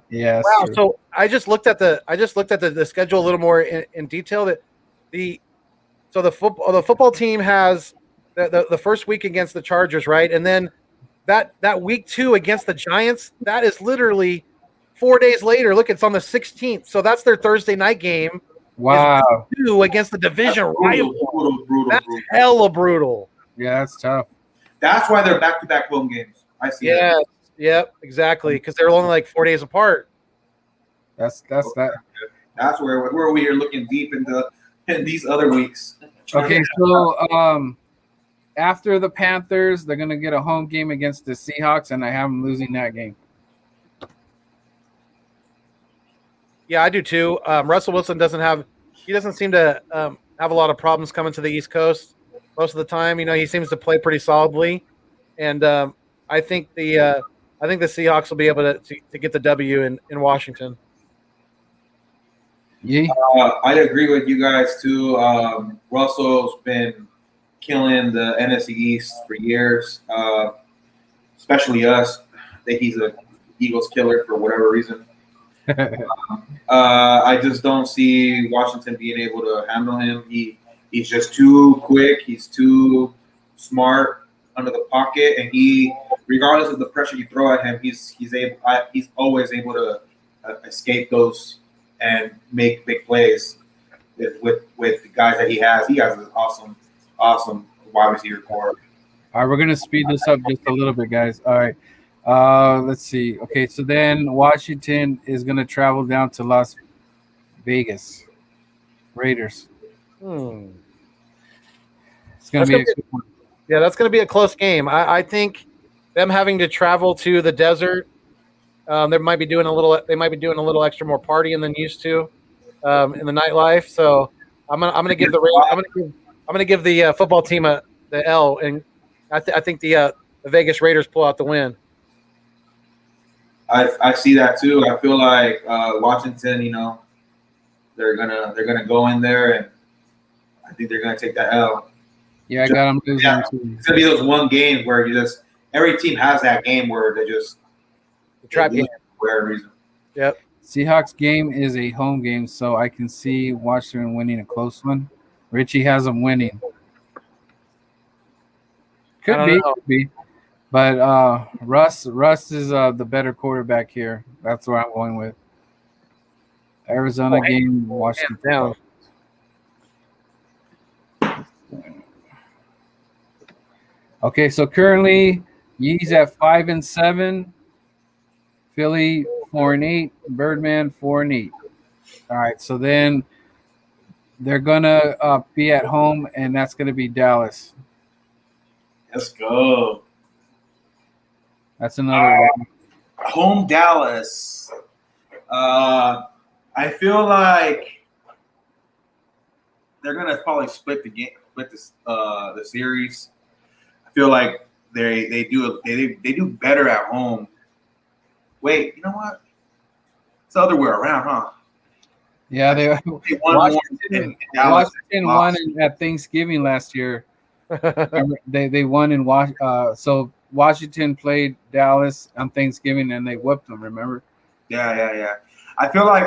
Yeah. Wow. True. So I just looked at the schedule a little more in detail. That the football team has the first week against the Chargers, right, and then that week 2 against the Giants. That is literally 4 days later. Look, it's on the 16th. So that's their Thursday night game. Wow. 2 against the division rival. Brutal. That's hella brutal. Yeah, that's tough. That's why they're back-to-back home games. I see. Yeah. That. Yep. Exactly. Because they're only like 4 days apart. That's that. That's where we are looking deep in these other weeks. Okay, so after the Panthers, they're gonna get a home game against the Seahawks, and I have them losing that game. Yeah, I do too. Russell Wilson doesn't seem to have a lot of problems coming to the East Coast most of the time. You know, he seems to play pretty solidly, and I think the Seahawks will be able to get the W in Washington. Yeah, I agree with you guys too. Russell's been killing the NFC East for years, especially us. I think he's a Eagles killer for whatever reason. I just don't see Washington being able to handle him. He's just too quick. He's too smart under the pocket, and regardless of the pressure you throw at him, he's always able to escape those and make big plays with the guys that he has. He has an awesome wide receiver core. All right, we're gonna speed this up just a little bit, guys. All right. Let's see. Okay, so then Washington is going to travel down to Las Vegas. Raiders. It's going to be a good one. Yeah, that's going to be a close game. I think them having to travel to the desert, they might be doing a little extra more partying than used to in the nightlife. So I'm gonna give the football team the L, and I think the Vegas Raiders pull out the win. I see that too. I feel like Washington, you know, they're gonna go in there, and I think they're gonna take that L. Yeah, I got them losing too. It's gonna be those one games where every team has that game where they just the trap game for whatever reason. Yep. Seahawks game is a home game, so I can see Washington winning a close one. Richie has them winning. Could be. But Russ is the better quarterback here. That's where I'm going with. Arizona game, Washington down. Okay, so currently Yee's at 5-7, Philly 4-8, Birdman 4-8. All right, so then they're gonna be at home, and that's gonna be Dallas. Let's go. That's another one. Home Dallas. I feel like they're gonna probably split the series. I feel like they do better at home. Wait, you know what? It's the other way around, huh? Yeah, they They won more in Dallas. Washington won at Thanksgiving last year. Remember, they won in so Washington played Dallas on Thanksgiving and they whooped them. Remember? Yeah. I feel like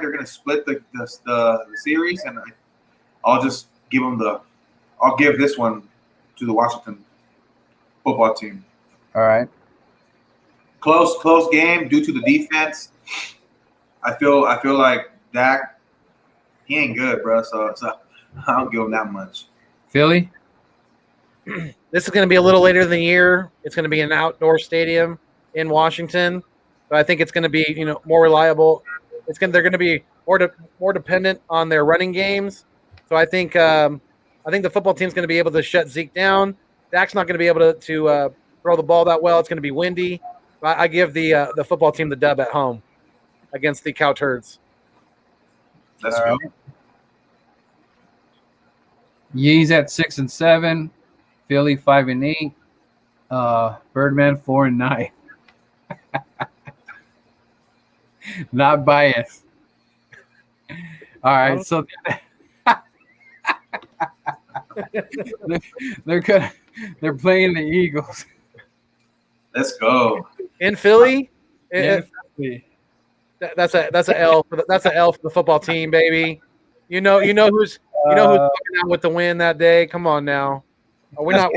they're gonna split the series, and I'll just give them I'll give this one to the Washington football team. All right. Close game due to the defense. I feel like Dak, he ain't good, bro. So I don't give him that much. Philly. This is going to be a little later in the year. It's going to be an outdoor stadium in Washington, but I think it's going to be more reliable. They're going to be more dependent on their running games. So I think the football team's going to be able to shut Zeke down. Dak's not going to be able to throw the ball that well. It's going to be windy. I give the football team the dub at home against the Cow Turds. Let's go. Yee's at 6-7. Philly 5-8. Birdman 4-9. Not biased. All right, so they're playing the Eagles. Let's go. In Philly? Philly. That's a L for the football team, baby. You know who's walking out with the win that day. Come on now. We're not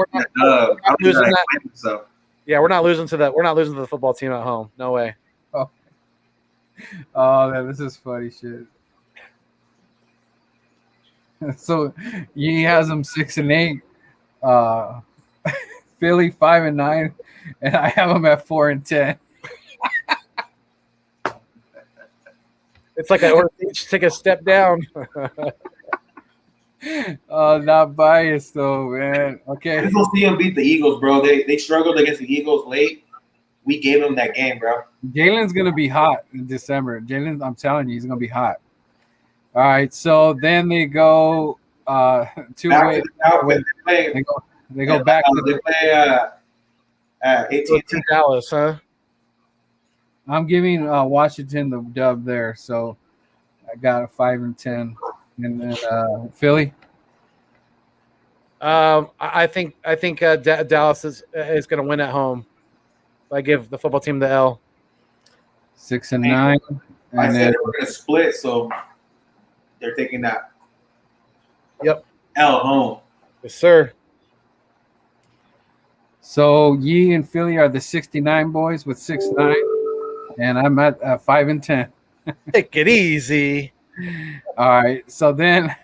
losing that. So. Yeah, we're not losing to the football team at home. No way. Oh man, this is funny shit. So he has them 6-8. Philly 5-9, and I have them at 4-10. It's like each take a step down. Not biased though, man. Okay. We don't see them beat the Eagles, bro. They struggled against the Eagles late. We gave them that game, bro. Jalen's gonna be hot in December. Jalen, I'm telling you, he's gonna be hot. All right, so then they go they go back to they play AT&T Dallas, huh? I'm giving Washington the dub there, so I got a 5-10, and then Philly. I think Dallas is going to win at home. I give the football team the L. 6-9. I And said then they were going to split, so they're taking that. Yep. L home. Yes, sir. so Yee and Philly are the 69 boys with 6-9, and I'm at 5-10. Take it easy. All right, so then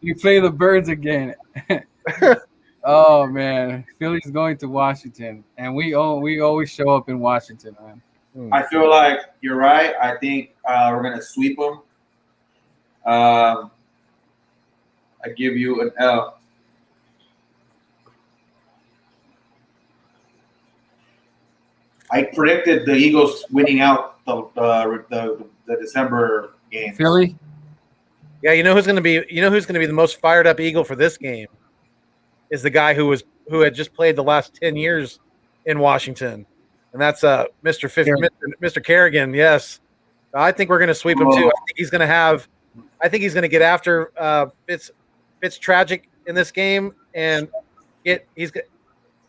you play the Birds again. Oh man, Philly's going to Washington, and we always show up in Washington, man. I feel like you're right. I think we're going to sweep them. I give you an L. I predicted the Eagles winning out the December game. Philly. Yeah, you know who's going to be the most fired up Eagle for this game is the guy who had just played the last 10 years in Washington, and that's Mr. Kerrigan. Yes, I think we're going to sweep him too. I think he's going to get after Fitz tragic in this game, and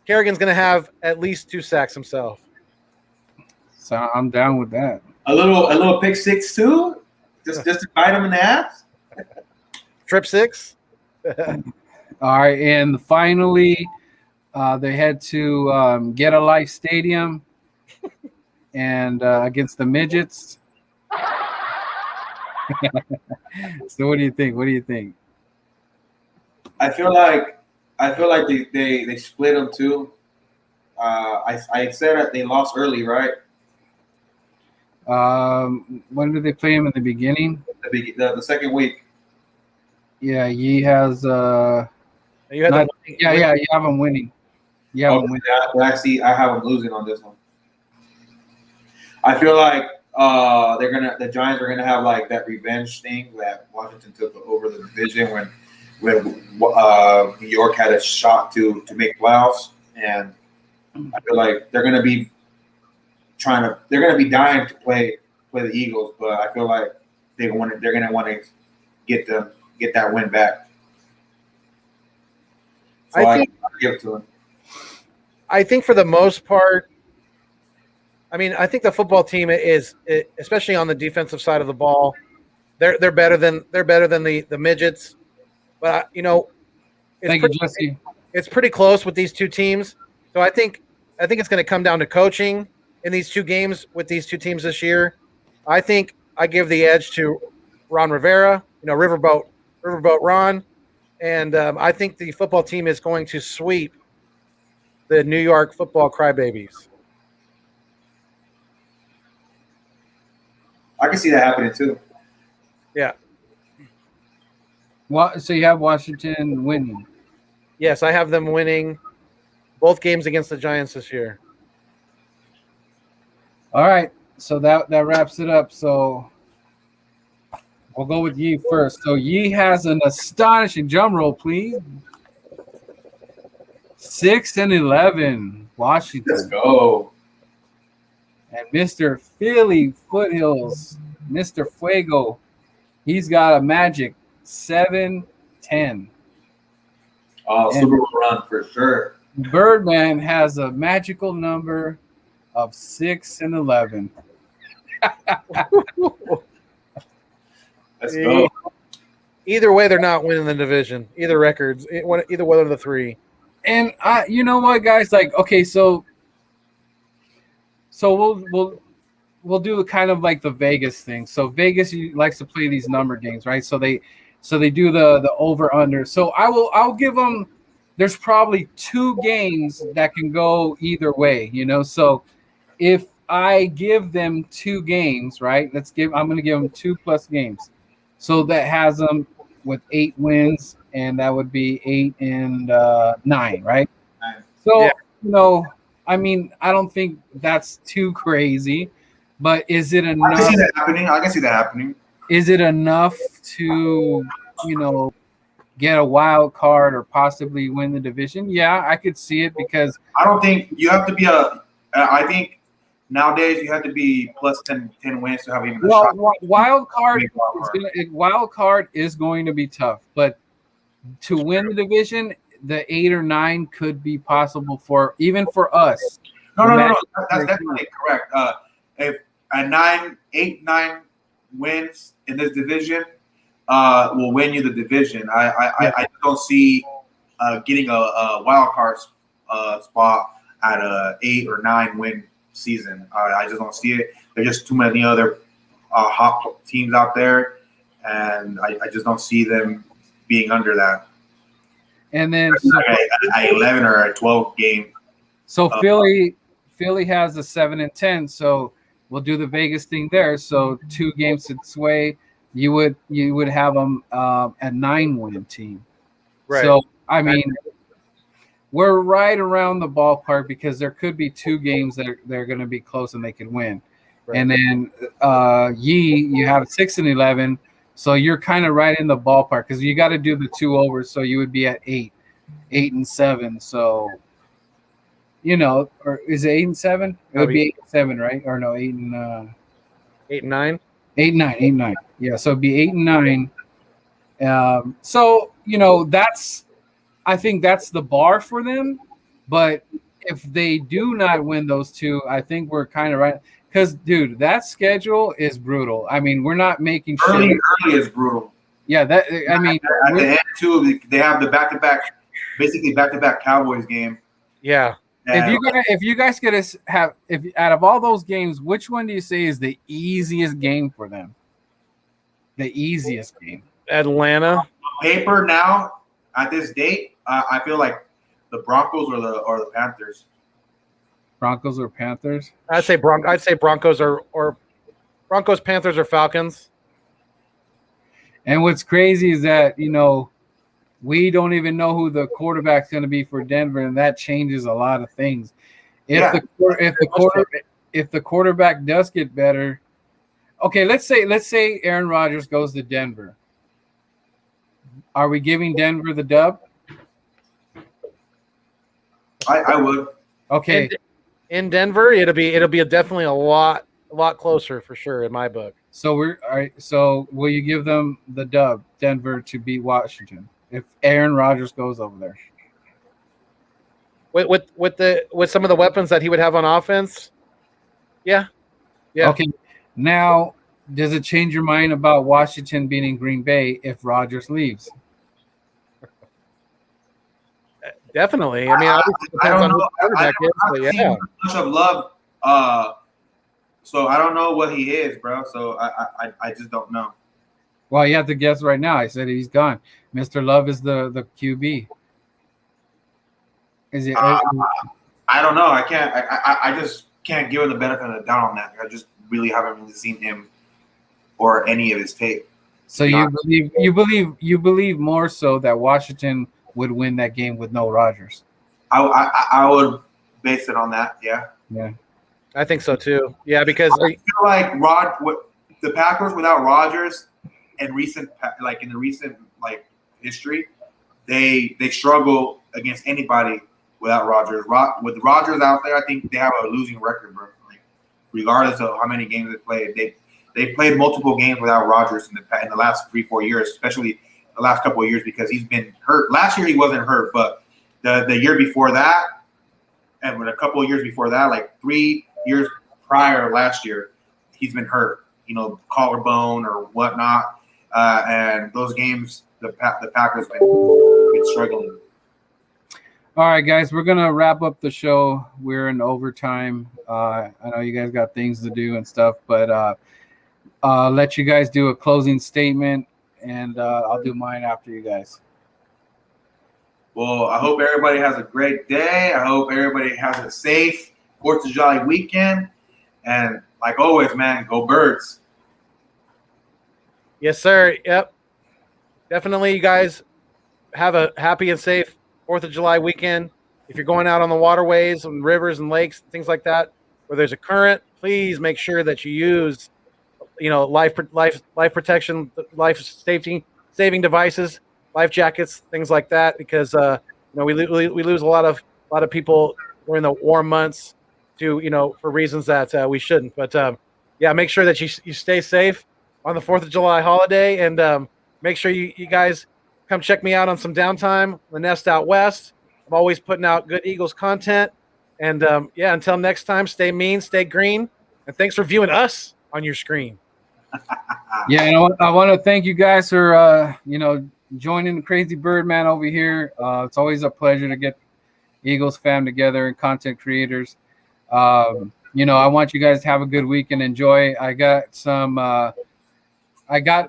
Kerrigan's going to have at least 2 sacks himself. So I'm down with that. A little pick six too, just to bite him in the ass. Trip 6. All right, and finally, they head to Get a Life Stadium, and against the Midgets. So, what do you think? I feel like they split them too. I said that they lost early, right? When did they play him in the beginning? The second week. Yeah, he has. You had you have him winning. Yeah, actually, I have them losing on this one. I feel like the Giants are gonna have like that revenge thing that Washington took over the division when New York had a shot to make playoffs, and I feel like they're gonna be dying to play the Eagles, but I feel like they're gonna want to get that win back. So I give it to them. I think for the most part, I mean, I think the football team is, especially on the defensive side of the ball, they're better than the midgets. But Thank you, Jesse. It's pretty close with these two teams. So I think it's going to come down to coaching in these two games with these two teams this year. I think I give the edge to Ron Rivera, Riverboat Ron, and I think the football team is going to sweep the New York Football Crybabies. I can see that happening too. Yeah. So you have Washington winning. Yes, I have them winning both games against the Giants this year. All right. So that wraps it up. So we'll go with Yee first. So Yee has an astonishing drum roll, please. 6-11, Washington. Let's go. And Mr. Philly Foothills, Mr. Fuego, he's got a magic 7-10. Oh, Super Bowl run for sure. Birdman has a magical number of 6-11. Let's go. Either way, they're not winning the division. Either records, either one of the three. And you know what, guys? Like, okay, so we'll do kind of like the Vegas thing. So Vegas likes to play these number games, right? So they do the over under. So I'll give them. There's probably 2 games that can go either way, So if I give them 2 games, right? I'm going to give them 2+ games. So that has them with 8 wins, and that would be 8 and 9, right? So Yeah. I mean, I don't think that's too crazy, but is it enough? I can see that happening. Is it enough to, get a wild card or possibly win the division? Yeah, I could see it because I don't think you have to be I think nowadays you have to be plus 10 wins to have even a shot. Wild card is going to be tough, but to win the division, the 8 or 9 could be possible even for us. No. That's definitely correct. If a 8-9 wins in this division will win you the division. I don't see getting a wild card spot at a 8 or 9 win season. I just don't see it. There's just too many other hot teams out there, and I just don't see them being under that. And then an 11 or a 12 game. So Philly has a 7-10. So we'll do the Vegas thing there. So 2 games to sway. You would have them a 9-win team. Right. So I mean, we're right around the ballpark because there could be 2 games that they're going to be close and they could win. Right. And then you have 6-11. So you're kind of right in the ballpark because you got to do the 2 overs. So you would be at 8-7. So, or is it 8-7? It would be 8-7, right? Or no, 8 and 8-9. 8-9. Yeah. So it'd be 8-9. So I think that's the bar for them. But if they do not win those 2, I think we're kind of right. Because, dude, that schedule is brutal. I mean, we're not making sure. Early is brutal. Yeah, at the end too, they have the back-to-back Cowboys game. Yeah. If you guys get us if out of all those games, which one do you say is the easiest game for them? The easiest game. Atlanta. On paper now, at this date, I feel like the Broncos or the Panthers. Broncos or Panthers? I'd say Broncos or Broncos, Panthers, or Falcons. And what's crazy is that we don't even know who the quarterback's going to be for Denver, and that changes a lot of things. If the quarterback does get better, okay, let's say Aaron Rodgers goes to Denver. Are we giving Denver the dub? I would. Okay. In Denver, it'll be definitely a lot closer for sure in my book. So all right. So will you give them the dub, Denver, to beat Washington if Aaron Rodgers goes over there? With some of the weapons that he would have on offense, yeah. Okay. Now, does it change your mind about Washington beating Green Bay if Rodgers leaves? Definitely. I mean, obviously it I depends don't on who know. the quarterback is, I but haven't yeah. seen much of Love, so I don't know what he is, bro. So I just don't know. Well, you have to guess right now. I said he's gone. Mr. Love is the QB. Is it? I don't know. I can't. I just can't give him the benefit of the doubt on that. I just really haven't really seen him or any of his tape. So you believe more so that Washington would win that game with no Rodgers? I would base it on that. Yeah. Yeah. I think so too. Yeah, because I feel like the Packers without Rodgers in the recent history, they struggle against anybody without Rodgers. With Rodgers out there, I think they have a losing record, bro. Like, regardless of how many games they played, they played multiple games without Rodgers in the last 3-4 years, especially the last couple of years because he's been hurt. Last year he wasn't hurt, but the year before that, and with a couple of years before that, like 3 years prior last year, he's been hurt. Collarbone or whatnot, and those games the Packers been struggling. All right, guys, we're gonna wrap up the show. We're in overtime. I know you guys got things to do and stuff, but let you guys do a closing statement, and I'll do mine after you guys. Well, I hope everybody has a great day. I hope everybody has a safe 4th of July weekend, and like always, man, go Birds. yes, sir. Yep. Definitely, you guys have a happy and safe 4th of July weekend. If you're going out on the waterways and rivers and lakes, things like that, where there's a current, please make sure that you use, life protection, life safety saving devices, life jackets, things like that, because we lose a lot of people during the warm months to for reasons that we shouldn't. But make sure that you stay safe on the 4th of July holiday, and make sure you guys come check me out on some downtime, the Nest Out West. I'm always putting out good Eagles content. And until next time, stay mean, stay green, and thanks for viewing us on your screen. Yeah, and I want to thank you guys for joining the Crazy Birdman over here. It's always a pleasure to get Eagles fam together and content creators. I want you guys to have a good week and enjoy. I got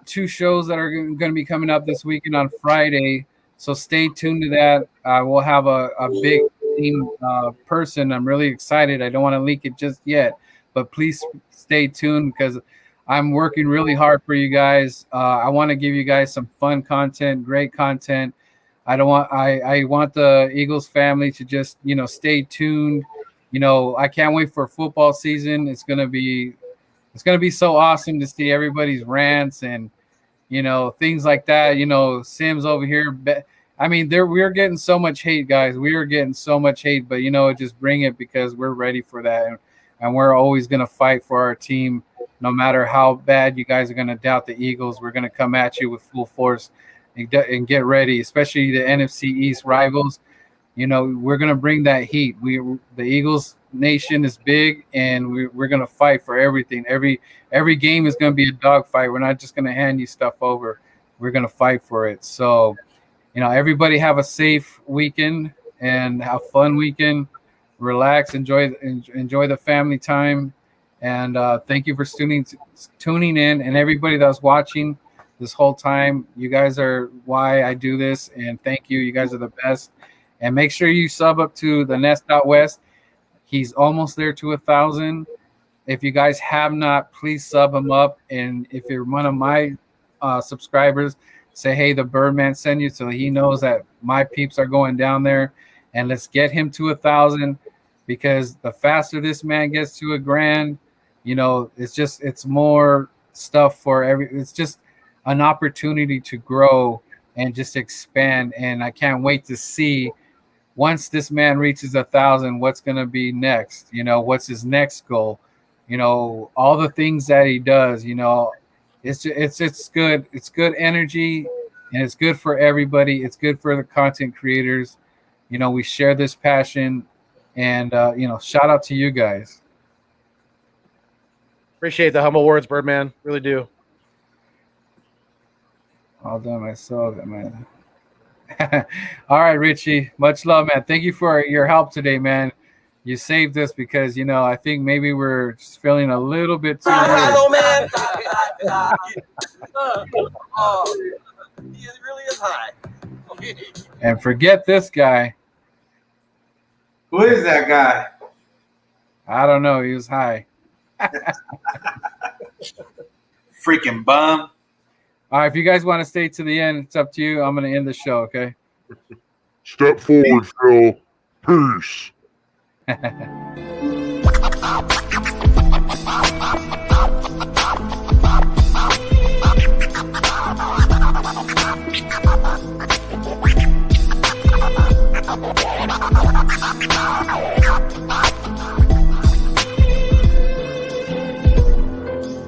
2 shows that are going to be coming up this weekend on Friday, so stay tuned to that. We'll have a big team person. I'm really excited. I don't want to leak it just yet, but please stay tuned because I'm working really hard for you guys. I want to give you guys some fun content, great content. I want the Eagles family to just stay tuned. I can't wait for football season. It's gonna be so awesome to see everybody's rants and things like that. Sims over here. We're getting so much hate, guys. We are getting so much hate, but just bring it because we're ready for that, and we're always gonna fight for our team, no matter how bad you guys are gonna doubt the Eagles. We're gonna come at you with full force and get ready, especially the NFC East rivals. We're gonna bring that heat. The Eagles nation is big, and we're gonna fight for everything. Every game is gonna be a dogfight. We're not just gonna hand you stuff over. We're gonna fight for it. So, everybody have a safe weekend and have fun weekend. Relax, enjoy the family time, and thank you for tuning in, and everybody that's watching this whole time. You guys are why I do this, and thank you. You guys are the best. And make sure you sub up to the Nest Out West. He's almost there to 1,000. If you guys have not, please sub him up. And if you're one of my subscribers, say, hey, the Birdman sent you, so he knows that my peeps are going down there. And let's get him to 1,000, because the faster this man gets to $1,000, it's more stuff for it's just an opportunity to grow and just expand. And I can't wait to see once this man reaches 1,000, what's going to be next? You know, what's his next goal? You know, all the things that he does. You know, it's good. It's good energy, and it's good for everybody. It's good for the content creators. You know, we share this passion, and you know, shout out to you guys. Appreciate the humble words, Birdman. Really do. All done myself, man. All right, Richie. Much love, man. Thank you for your help today, man. You saved us because, you know, I think maybe we're just feeling a little bit too Hello, man. He really is high. And forget this guy. Who is that guy? I don't know. He was high. Freaking bum. All right, if you guys want to stay to the end, it's up to you. I'm going to end the show, okay? Step forward, Phil. Peace.